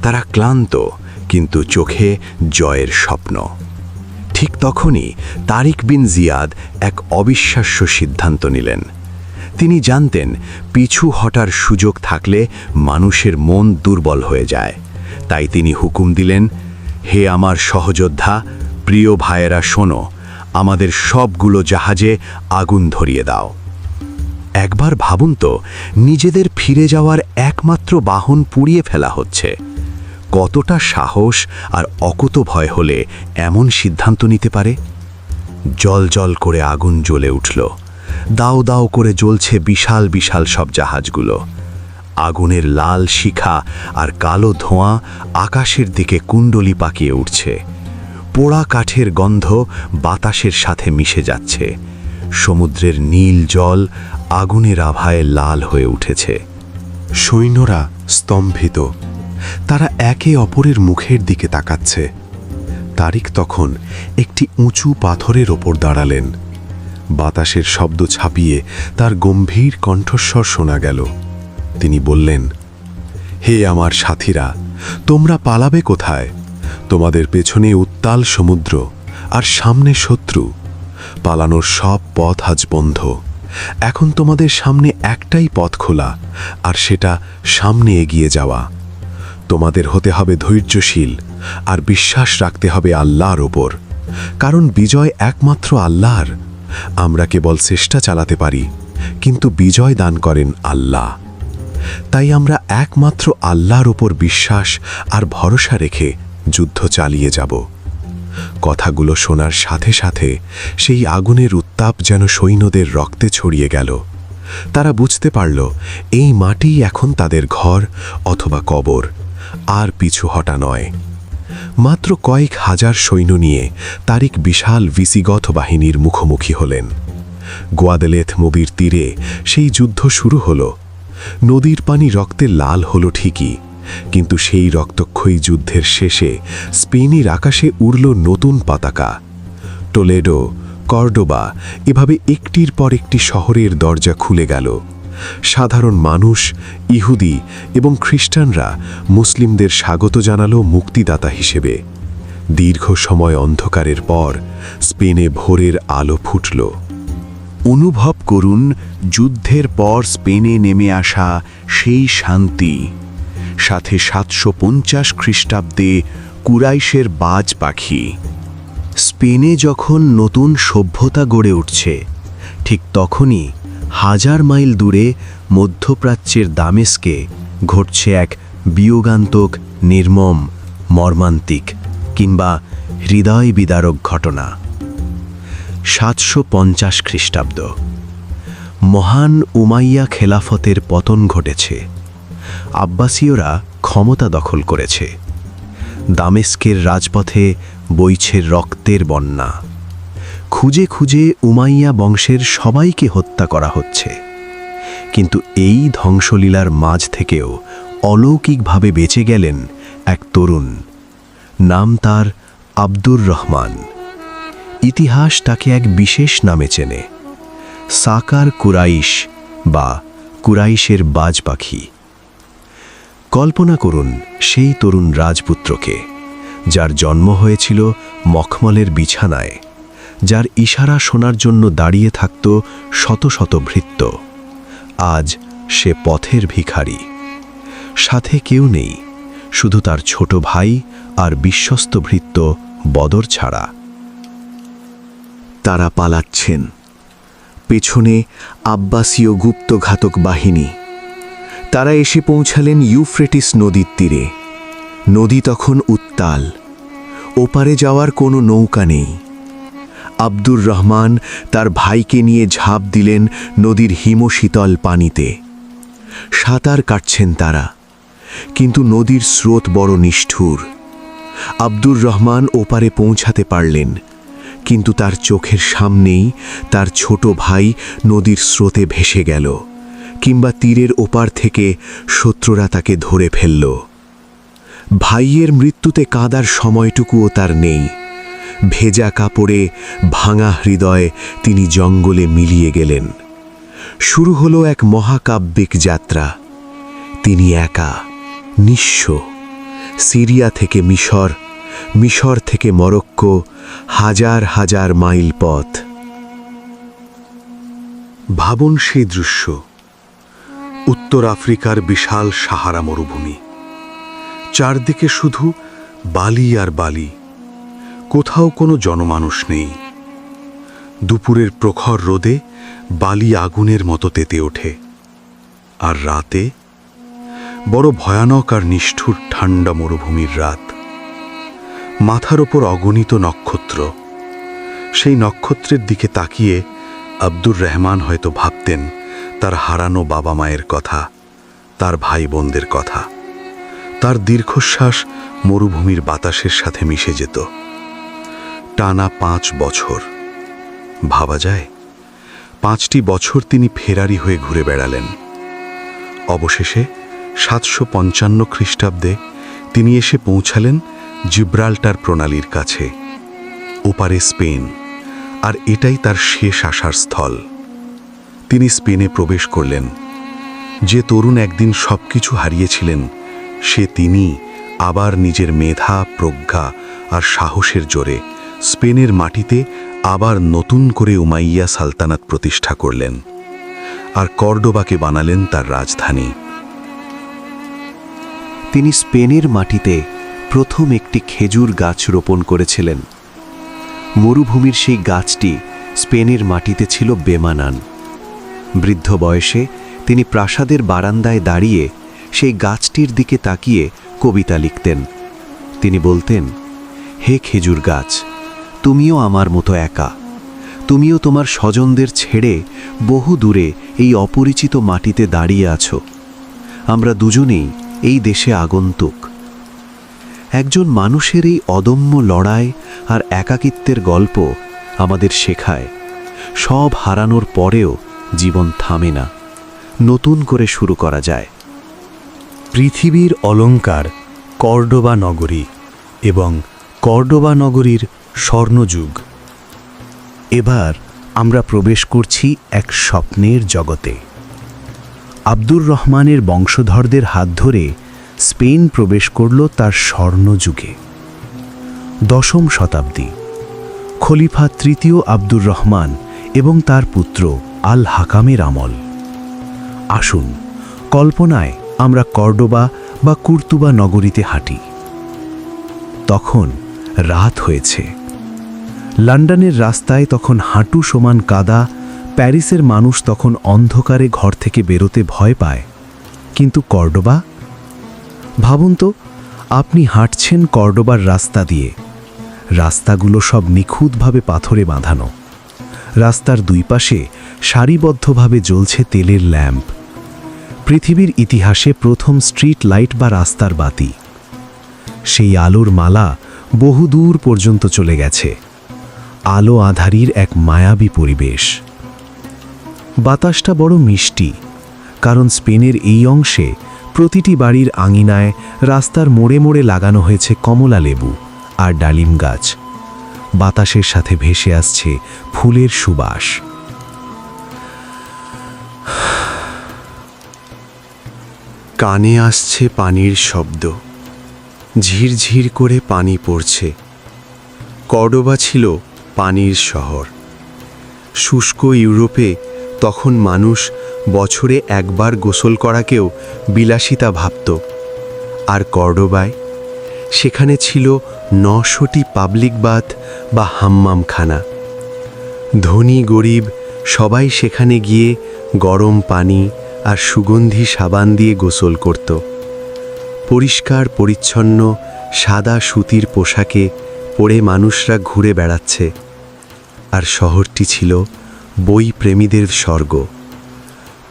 তারা ক্লান্ত, কিন্তু চোখে জয়ের স্বপ্ন। ঠিক তখনই তারিক বিন জিয়াদ এক অবিশ্বাস্য সিদ্ধান্ত নিলেন। তিনি জানতেন পিছু হটার সুযোগ থাকলে মানুষের মন দুর্বল হয়ে যায়। তাই তিনি হুকুম দিলেন, হে আমার সহযোদ্ধা, প্রিয় ভাইয়েরা, শোনো, আমাদের সবগুলো জাহাজে আগুন ধরিয়ে দাও। একবার ভাবুন তো, নিজেদের ফিরে যাওয়ার একমাত্র বাহন পুড়িয়ে ফেলা হচ্ছে। কতটা সাহস আর অকুতভয় হলে এমন সিদ্ধান্ত নিতে পারে? জল জল করে আগুন জ্বলে উঠল। দাও দাও করে জ্বলছে বিশাল বিশাল সব জাহাজগুলো। আগুনের লাল শিখা আর কালো ধোঁয়া আকাশের দিকে কুণ্ডলি পাকিয়ে উঠছে। পোড়া কাঠের গন্ধ বাতাসের সাথে মিশে যাচ্ছে। সমুদ্রের নীল জল আগুনের আভায় লাল হয়ে উঠেছে। সৈন্যরা স্তম্ভিত। তারা একে অপরের মুখের দিকে তাকাচ্ছে। তারিক তখন একটি উঁচু পাথরের ওপর দাঁড়ালেন। বাতাসের শব্দ ছাপিয়ে তার গম্ভীর কণ্ঠস্বর শোনা গেল। তিনি বললেন, হে আমার সাথীরা, তোমরা পালাবে কোথায়? তোমাদের পেছনে উত্তাল সমুদ্র আর সামনে শত্রু। পালানোর সব পথ আজ বন্ধ। এখন তোমাদের সামনে একটাই পথ খোলা, আর সেটা সামনে এগিয়ে যাওয়া। তোমাদের হতে হবে ধৈর্যশীল আর বিশ্বাস রাখতে হবে আল্লাহর ওপর, কারণ বিজয় একমাত্র আল্লাহর। আমরা কেবল চেষ্টা চালাতে পারি, কিন্তু বিজয় দান করেন আল্লাহ। তাই আমরা একমাত্র আল্লাহর ওপর বিশ্বাস আর ভরসা রেখে যুদ্ধ চালিয়ে যাব। কথাগুলো শোনার সাথে সাথে সেই আগুনের উত্তাপ যেন সৈন্যদের রক্তে ছড়িয়ে গেল। তারা বুঝতে পারল এই মাটি এখন তাদের ঘর অথবা কবর, আর পিছু হটা নয়। মাত্র কয়েক হাজার সৈন্য নিয়ে তারিক বিশাল ভিসিগথ বাহিনীর মুখোমুখি হলেন। গোয়াদেলেথ নদীর তীরে সেই যুদ্ধ শুরু হলো। নদীর পানি রক্তে লাল হলো ঠিকই, কিন্তু সেই রক্তক্ষয়ী যুদ্ধের শেষে স্পেনের আকাশে উড়ল নতুন পতাকা। টোলেডো, কর্ডোবা, এভাবে একটির পর একটি শহরের দরজা খুলে গেল। সাধারণ মানুষ, ইহুদি এবং খ্রিস্টানরা মুসলিমদের স্বাগত জানালো মুক্তিদাতা হিসেবে। দীর্ঘ সময় অন্ধকারের পর স্পেনে ভোরের আলো ফুটল। অনুভব করুন যুদ্ধের পর স্পেনে নেমে আসা সেই শান্তি, সাথে 750 খ্রিস্টাব্দে কুরাইশের বাজ পাখি। স্পেনে যখন নতুন সভ্যতা গড়ে উঠছে, ঠিক তখনই হাজার মাইল দূরে মধ্যপ্রাচ্যের দামেস্কে ঘটছে এক বিয়োগান্তক, নির্মম, মর্মান্তিক কিংবা হৃদয় বিদারক ঘটনা। 750 খ্রিস্টাব্দ। মহান উমাইয়া খেলাফতের পতন ঘটেছে। আব্বাসীয়রা ক্ষমতা দখল করেছে। দামেস্কের রাজপথে বইছে রক্তের বন্যা। খুঁজে খুঁজে উমাইয়া বংশের সবাইকে হত্যা করা হচ্ছে। কিন্তু এই ধ্বংসলীলার মাঝ থেকেও অলৌকিকভাবে বেঁচে গেলেন এক তরুণ। নাম তার আব্দুর রহমান। ইতিহাস তাকে এক বিশেষ নামে চেনে, সাকার কুরাইশ বা কুরাইশের বাজ পাখি। কল্পনা করুন সেই তরুণ রাজপুত্রকে, যার জন্ম হয়েছিল মখমলের বিছানায়, যার ইশারা শোনার জন্য দাঁড়িয়ে থাকত শত শত ভৃত্য। আজ সে পথের ভিখারি। সাথে কেউ নেই, শুধু তার ছোট ভাই আর বিশ্বস্ত ভৃত্য বদর ছাড়া। তারা পালাচ্ছেন। পেছনে আব্বাসীয় গুপ্তঘাতক বাহিনী। তারা এসে পৌঁছালেন ইউফ্রেটিস নদীর তীরে। নদী তখন উত্তাল, ওপারে যাওয়ার কোনো নৌকা নেই। আব্দুর রহমান তার ভাইকে নিয়ে ঝাঁপ দিলেন নদীর হিমশীতল পানিতে। সাঁতার কাটছেন তারা, কিন্তু নদীর স্রোত বড় নিষ্ঠুর। আব্দুর রহমান ওপারে পৌঁছাতে পারলেন, কিন্তু তার চোখের সামনেই তার ছোট ভাই নদীর স্রোতে ভেসে গেল, কিংবা তীরের ওপার থেকে শত্রুরা তাকে ধরে ফেলল। ভাইয়ের মৃত্যুতে কাঁদার সময়টুকুও তার নেই। ভেজা কাপড়ে ভাঙা হৃদয়ে তিনি জঙ্গলে মিলিয়ে গেলেন। শুরু হলো এক মহাকাব্যিক যাত্রা। তিনি একা, নিঃস্ব। সিরিয়া থেকে মিশর, মিশর থেকে মরক্কো, হাজার হাজার মাইল পথ। ভাবুন সেই দৃশ্য। উত্তর আফ্রিকার বিশাল সাহারা মরুভূমি, চারদিকে শুধু বালি আর বালি, কোথাও কোনো জনমানুষ নেই। দুপুরের প্রখর রোদে বালি আগুনের মতো তেতে ওঠে, আর রাতে বড় ভয়ানক আর নিষ্ঠুর ঠান্ডা মরুভূমির রাত। মাথার ওপর অগণিত নক্ষত্র। সেই নক্ষত্রের দিকে তাকিয়ে আব্দুর রহমান হয়তো ভাবতেন তার হারানো বাবা মায়ের কথা, তার ভাই বোনদের কথা। তার দীর্ঘশ্বাস মরুভূমির বাতাসের সাথে মিশে যেত। টানা 5 বছর। ভাবা যায়, 5টি বছর তিনি ফেরারি হয়ে ঘুরে বেড়ালেন। অবশেষে 755 খ্রিস্টাব্দে তিনি এসে পৌঁছালেন জিব্রাল্টার প্রণালীর কাছে, ওপারে স্পেন। আর এটাই তার শেষ আসার স্থল। তিনি স্পেনে প্রবেশ করলেন। যে তরুণ একদিন সবকিছু হারিয়েছিলেন, তিনি আবার নিজের মেধা, প্রজ্ঞা আর সাহসের জোরে স্পেনের মাটিতে আবার নতুন করে উমাইয়া সালতানাত প্রতিষ্ঠা করলেন, আর কর্ডোবাকে বানালেন তার রাজধানী। তিনি স্পেনের মাটিতে প্রথম একটি খেজুর গাছ রোপণ করেছিলেন। মরুভূমির সেই গাছটি স্পেনের মাটিতে ছিল বেমানান। বৃদ্ধ বয়সে তিনি প্রাসাদের বারান্দায় দাঁড়িয়ে সেই গাছটির দিকে তাকিয়ে কবিতা লিখতেন। তিনি বলতেন, হে খেজুর গাছ, তুমিও আমার মতো একা। তুমিও তোমার স্বজনদের ছেড়ে বহু দূরে এই অপরিচিত মাটিতে দাঁড়িয়ে আছো। আমরা দুজনেই এই দেশে আগন্তুক। একজন মানুষের এই অদম্য লড়াই আর একাকিত্বের গল্প আমাদের শেখায়, সব হারানোর পরেও জীবন থামে না, নতুন করে শুরু করা যায়। পৃথিবীর অলঙ্কার কর্ডোবা নগরী এবং কর্ডোবা নগরীর স্বর্ণযুগ। এবার আমরা প্রবেশ করছি এক স্বপ্নের জগতে। আব্দুর রহমানের বংশধরদের হাত ধরে স্পেন প্রবেশ করল তার স্বর্ণযুগে। 10ম শতাব্দী, খলিফা তৃতীয় আব্দুর রহমান এবং তার পুত্র আল হাকামের আমল। আসুন, কল্পনায় আমরা কর্ডোবা বা কুর্তুবা নগরীতে হাঁটি। তখন রাত হয়েছে। লন্ডনের রাস্তায় তখন হাঁটু সমান কাদা। প্যারিসের মানুষ তখন অন্ধকারে ঘর থেকে বেরোতে ভয় পায়। কিন্তু কর্ডোবা? ভাবুন তো, আপনি হাঁটছেন কর্ডোবার রাস্তা দিয়ে। রাস্তাগুলো সব নিখুঁতভাবে পাথরে বাঁধানো। রাস্তার দুই পাশে সারিবদ্ধভাবে জ্বলছে তেলের ল্যাম্প, পৃথিবীর ইতিহাসে প্রথম স্ট্রিট লাইট বা রাস্তার বাতি। সেই আলোর মালা বহুদূর পর্যন্ত চলে গেছে, আলো আঁধারির এক মায়াবী পরিবেশ। বাতাসটা বড় মিষ্টি, কারণ স্পেনের এই অংশে প্রতিটি বাড়ির আঙিনায় রাস্তার মোড়ে মোড়ে লাগানো হয়েছে কমলা লেবু আর ডালিম গাছ। বাতাসের সাথে ভেসে আসছে ফুলের সুবাস। কানে আসছে পানির শব্দ, ঝিরঝির করে পানি পড়ছে। কর্ডোবা ছিল পানির শহর। শুষ্ক ইউরোপে তখন মানুষ বছরে একবার গোসল করাকেও বিলাসিতা ভাবত, আর কর্ডোবায় সেখানে ছিল 900টি পাবলিক বাথ বা হাম্মামখানা। ধনী গরিব সবাই সেখানে গিয়ে গরম পানি আর সুগন্ধি সাবান দিয়ে গোসল করত। পরিষ্কার পরিচ্ছন্ন সাদা সুতির পোশাকে পরে মানুষরা ঘুরে বেড়াচ্ছে, আর শহরটি ছিল বই প্রেমীদের স্বর্গ।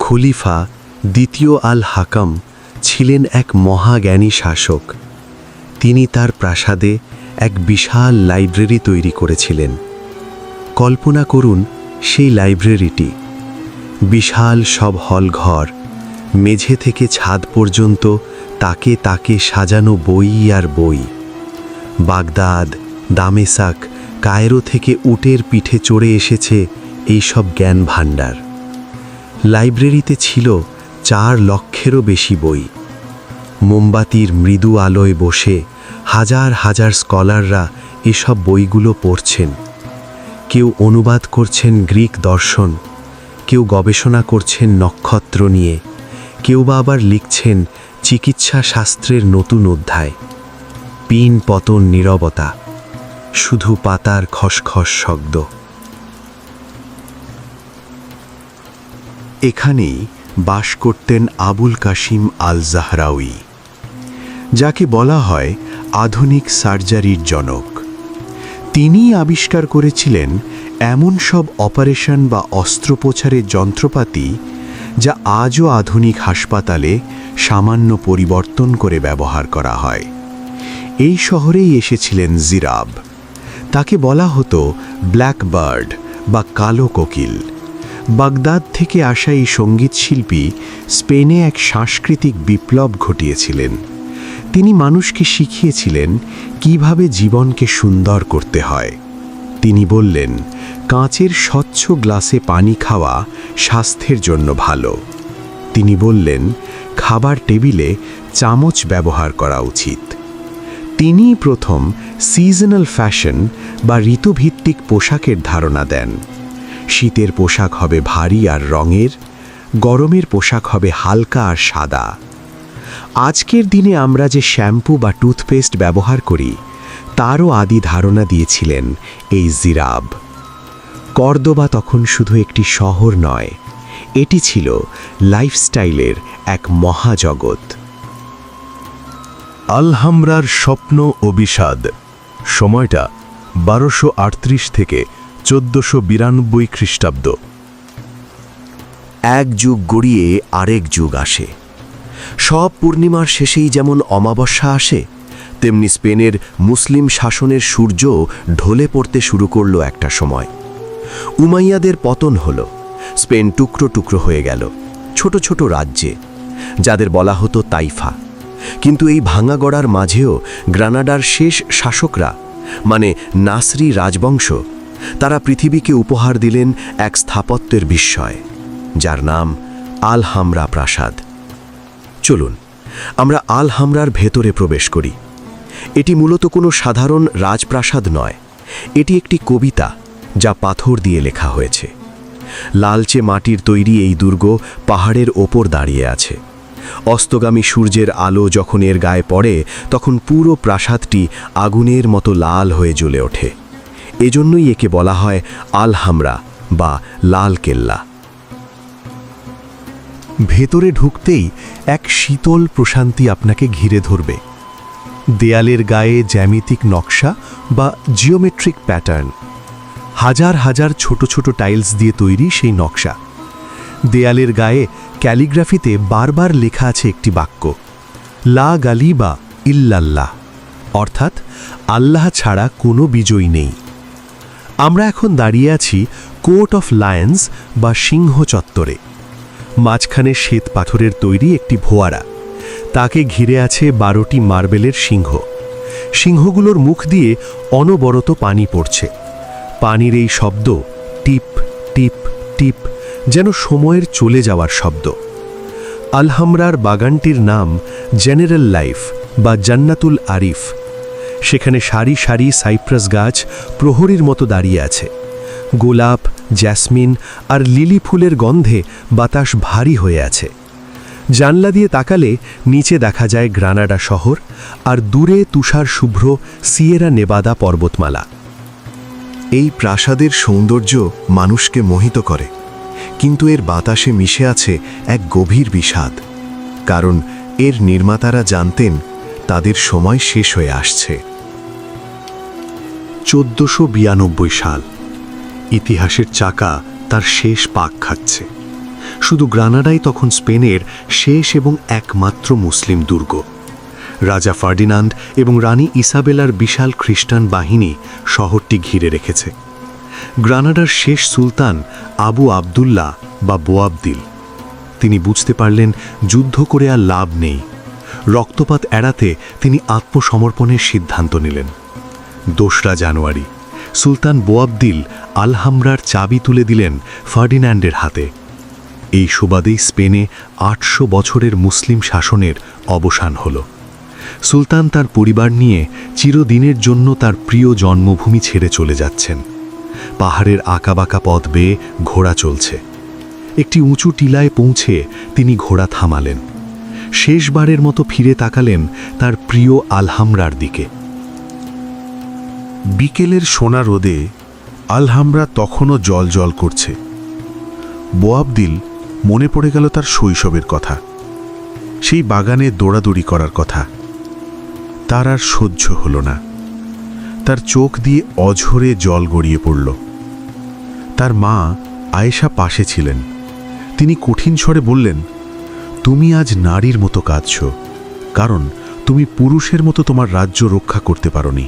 খলিফা দ্বিতীয় আল হাকাম ছিলেন এক মহাজ্ঞানী শাসক। তিনি তার প্রাসাদে এক বিশাল লাইব্রেরি তৈরি করেছিলেন। কল্পনা করুন সেই লাইব্রেরিটি, বিশাল সব হলঘর, মেঝে থেকে ছাদ পর্যন্ত তাকে তাকে সাজানো বই আর বই। বাগদাদ, দামেসাক, কায়রো থেকে উটের পিঠে চড়ে এসেছে এই সব জ্ঞান ভাণ্ডার। লাইব্রেরিতে ছিল 4 লক্ষেরও বেশি বই। মোমবাতির মৃদু আলোয় বসে হাজার হাজার স্কলাররা এসব বইগুলো পড়ছেন। কেউ অনুবাদ করছেন গ্রিক দর্শন, কেউ গবেষণা করছেন নক্ষত্র নিয়ে, কেউ বা আবার লিখছেন চিকিৎসা শাস্ত্রের নতুন অধ্যায়। পিন পতন নীরবতা, শুধু পাতার খসখস শব্দ। এখানেই বাস করতেন আবুল কাশিম আল জাহরাউই, যাকে বলা হয় আধুনিক সার্জারির জনক। তিনি আবিষ্কার করেছিলেন এমন সব অপারেশন বা অস্ত্রোপচারের যন্ত্রপাতি যা আজও আধুনিক হাসপাতালে সামান্য পরিবর্তন করে ব্যবহার করা হয়। এই শহরেই এসেছিলেন জিরাব। তাকে বলা হতো ব্ল্যাক বার্ড বা কালো কোকিল। বাগদাদ থেকে আসা এই সঙ্গীতশিল্পী স্পেনে এক সাংস্কৃতিক বিপ্লব ঘটিয়েছিলেন। তিনি মানুষকে শিখিয়েছিলেন কিভাবে জীবনকে সুন্দর করতে হয়। তিনি বললেন, কাঁচের স্বচ্ছ গ্লাসে পানি খাওয়া স্বাস্থ্যের জন্য ভালো। তিনি বললেন, খাবার টেবিলে চামচ ব্যবহার করা উচিত। তিনি প্রথম সিজনাল ফ্যাশন বা ঋতুভিত্তিক পোশাকের ধারণা দেন। শীতের পোশাক হবে ভারী আর রঙের, গরমের পোশাক হবে হালকা আর সাদা। আজকের দিনে আমরা যে শ্যাম্পু বা টুথপেস্ট ব্যবহার করি তারও আদি ধারণা দিয়েছিলেন এই জিরাব। কর্দোবা তখন শুধু একটি শহর নয়, এটি ছিল লাইফস্টাইলের এক মহাজগৎ। আলহামরার স্বপ্ন ও বিষাদ। সময়টা 1238 থেকে 1492 খ্রিস্টাব্দ। এক যুগ গড়িয়ে আরেক যুগ আসে। সব পূর্ণিমার শেষেই যেমন অমাবস্যা আসে, তেমনি স্পেনের মুসলিম শাসনের সূর্য ঢলে পড়তে শুরু করল একটা সময়। উমাইয়াদের পতন হল, স্পেন টুকরো টুকরো হয়ে গেল ছোট ছোট রাজ্যে, যাদের বলা হতো তাইফা। কিন্তু এই ভাঙা গড়ার মাঝেও গ্রানাডার শেষ শাসকরা, মানে নাসরি রাজবংশ, তারা পৃথিবীকে উপহার দিলেন এক স্থাপত্যের বিস্ময়, যার নাম আলহামরা প্রাসাদ। চলুন আমরা আলহামরার ভেতরে প্রবেশ করি। এটি মূলত কোনো সাধারণ রাজপ্রাসাদ নয়, এটি একটি কবিতা যা পাথর দিয়ে লেখা হয়েছে। লালচে মাটির তৈরি এই দুর্গ পাহাড়ের ওপর দাঁড়িয়ে আছে। অস্তগামী সূর্যের আলো যখন এর গায়ে পড়ে তখন পুরো প্রাসাদটি আগুনের মতো লাল হয়ে জ্বলে ওঠে। এজন্যই একে বলা হয় আলহামরা বা লাল কেল্লা। ভেতরে ঢুকতেই এক শীতল প্রশান্তি আপনাকে ঘিরে ধরবে। দেয়ালের গায়ে জ্যামিতিক নকশা বা জিওমেট্রিক প্যাটার্ন, হাজার হাজার ছোট ছোট টাইলস দিয়ে তৈরি সেই নকশা। দেয়ালের গায়ে ক্যালিগ্রাফিতে বারবার লেখা আছে একটি বাক্য, লা গালিবা ইল্লাল্লাহ, অর্থাৎ আল্লাহ ছাড়া কোনো বিজয়ী নেই। আমরা এখন দাঁড়িয়ে আছি কোর্ট অফ লায়ন্স বা সিংহ চত্বরে। মাঝখানে শ্বেত পাথরের তৈরি একটি ফোয়ারা, তাকে ঘিরে আছে 12টি মার্বেলের সিংহ। সিংহগুলোর মুখ দিয়ে অনবরত পানি পড়ছে। পানির এই শব্দ টিপ টিপ টিপ, যেন সময়ের চলে যাওয়ার শব্দ। আলহামরার বাগানটির নাম জেনারেল লাইফ বা জান্নাতুল আরিফ। সেখানে সারি সারি সাইপ্রাস গাছ প্রহরীর মতো দাঁড়িয়ে আছে। গোলাপ, জ্যাসমিন আর লিলি ফুলের গন্ধে বাতাস ভারী হয়ে আছে। জানলা দিয়ে তাকালে নিচে দেখা যায় গ্রানাডা শহর আর দূরে তুষার শুভ্র সিয়েরা নেভাদা পর্বতমালা। এই প্রাসাদের সৌন্দর্য মানুষকে মোহিত করে, কিন্তু এর বাতাসে মিশে আছে এক গভীর বিষাদ, কারণ এর নির্মাতারা জানতেন তাদের সময় শেষ হয়ে আসছে। 1492 সাল, ইতিহাসের চাকা তার শেষ পাক খাচ্ছে। শুধু গ্রানাডাই তখন স্পেনের শেষ এবং একমাত্র মুসলিম দুর্গ। রাজা ফার্ডিনান্ড এবং রানী ইসাবেলার বিশাল খ্রিস্টান বাহিনী শহরটি ঘিরে রেখেছে। গ্রানাডার শেষ সুলতান আবু আবদুল্লাহ বা বোয়াবদিল, তিনি বুঝতে পারলেন যুদ্ধ করে আর লাভ নেই। রক্তপাত এড়াতে তিনি আত্মসমর্পণের সিদ্ধান্ত নিলেন। 2 জানুয়ারি সুলতান বোয়াবদিল আলহামরার চাবি তুলে দিলেন ফার্ডিনান্ডের হাতে। এই সুবাদেই স্পেনে 800 বছরের মুসলিম শাসনের অবসান হল। সুলতান তার পরিবার নিয়ে চিরদিনের জন্য তার প্রিয় জন্মভূমি ছেড়ে চলে যাচ্ছেন। পাহাড়ের আঁকাবাঁকা পথ বেয়ে ঘোড়া চলছে। একটি উঁচু টিলায় পৌঁছে তিনি ঘোড়া থামালেন। শেষবারের মতো ফিরে তাকালেন তার প্রিয় আলহামরার দিকে। বিকেলের সোনা রোদে আলহামরা তখনও জল করছে। বোয়াবদিল মনে পড়ে গেল তার শৈশবের কথা, সেই বাগানে দৌড়াদৌড়ি করার কথা। তার আর সহ্য হল না। তার চোখ দিয়ে অঝরে জল গড়িয়ে পড়ল। তার মা আয়েশা পাশে ছিলেন। তিনি কঠিন স্বরে বললেন, তুমি আজ নারীর মতো কাঁদছ, কারণ তুমি পুরুষের মতো তোমার রাজ্য রক্ষা করতে পারোনি।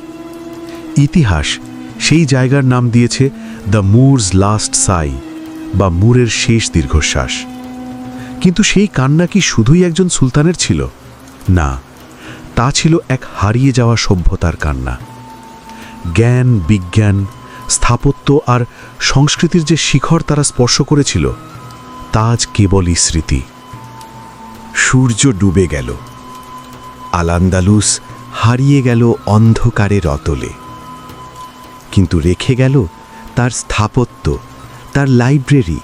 ইতিহাস সেই জায়গার নাম দিয়েছে দ্য মুরস লাস্ট সাই বা মুরের শেষ দীর্ঘশ্বাস। কিন্তু সেই কান্না কি শুধুই একজন সুলতানের ছিল? না, তা ছিল এক হারিয়ে যাওয়া সভ্যতার কান্না। জ্ঞান, বিজ্ঞান, স্থাপত্য আর সংস্কৃতির যে শিখর তারা স্পর্শ করেছিল, তা আজ কেবলই স্মৃতি। সূর্য ডুবে গেল, আল-আন্দালুস হারিয়ে গেল অন্ধকারের অতলে, কিন্তু রেখে গেল তার স্থাপত্য, তার লাইব্রেরি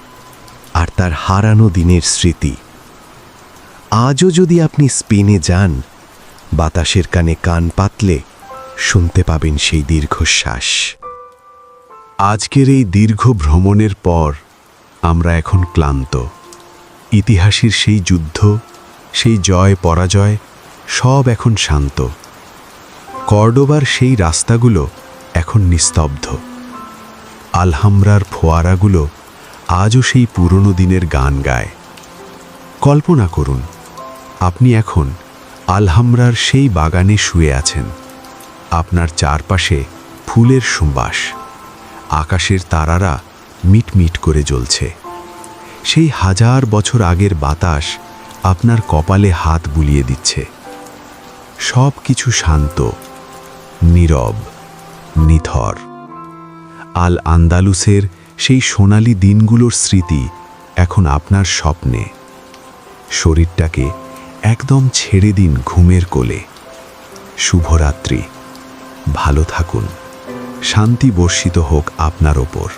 আর তার হারানো দিনের স্মৃতি। আজও যদি আপনি স্পেনে যান, বাতাসের কানে কান পাতলে শুনতে পাবেন সেই দীর্ঘশ্বাস। আজকের এই দীর্ঘ ভ্রমণের পর আমরা এখন ক্লান্ত। ইতিহাসের সেই যুদ্ধ, সেই জয় পরাজয় সব এখন শান্ত। কর্ডোবার সেই রাস্তাগুলো এখন নিস্তব্ধ। আলহামরার ফোয়ারাগুলো আজও সেই পুরনো দিনের গান গায়। কল্পনা করুন, আপনি এখন আলহামরার সেই বাগানে শুয়ে আছেন। আপনার চারপাশে ফুলের সুবাস, আকাশের তারারা মিটমিট করে জ্বলছে। সেই 1000 বছর আগের বাতাস আপনার কপালে হাত বুলিয়ে দিচ্ছে। সব কিছু শান্ত, নীরব, নিথর। আল আন্দালুসের সেই সোনালি দিনগুলোর স্মৃতি এখন আপনার স্বপ্নে। শরীরটাকে একদম ছেড়ে দিন ঘুমের কোলে। শুভরাত্রি, ভালো থাকুন, শান্তি বর্ষিত হোক আপনার ওপর।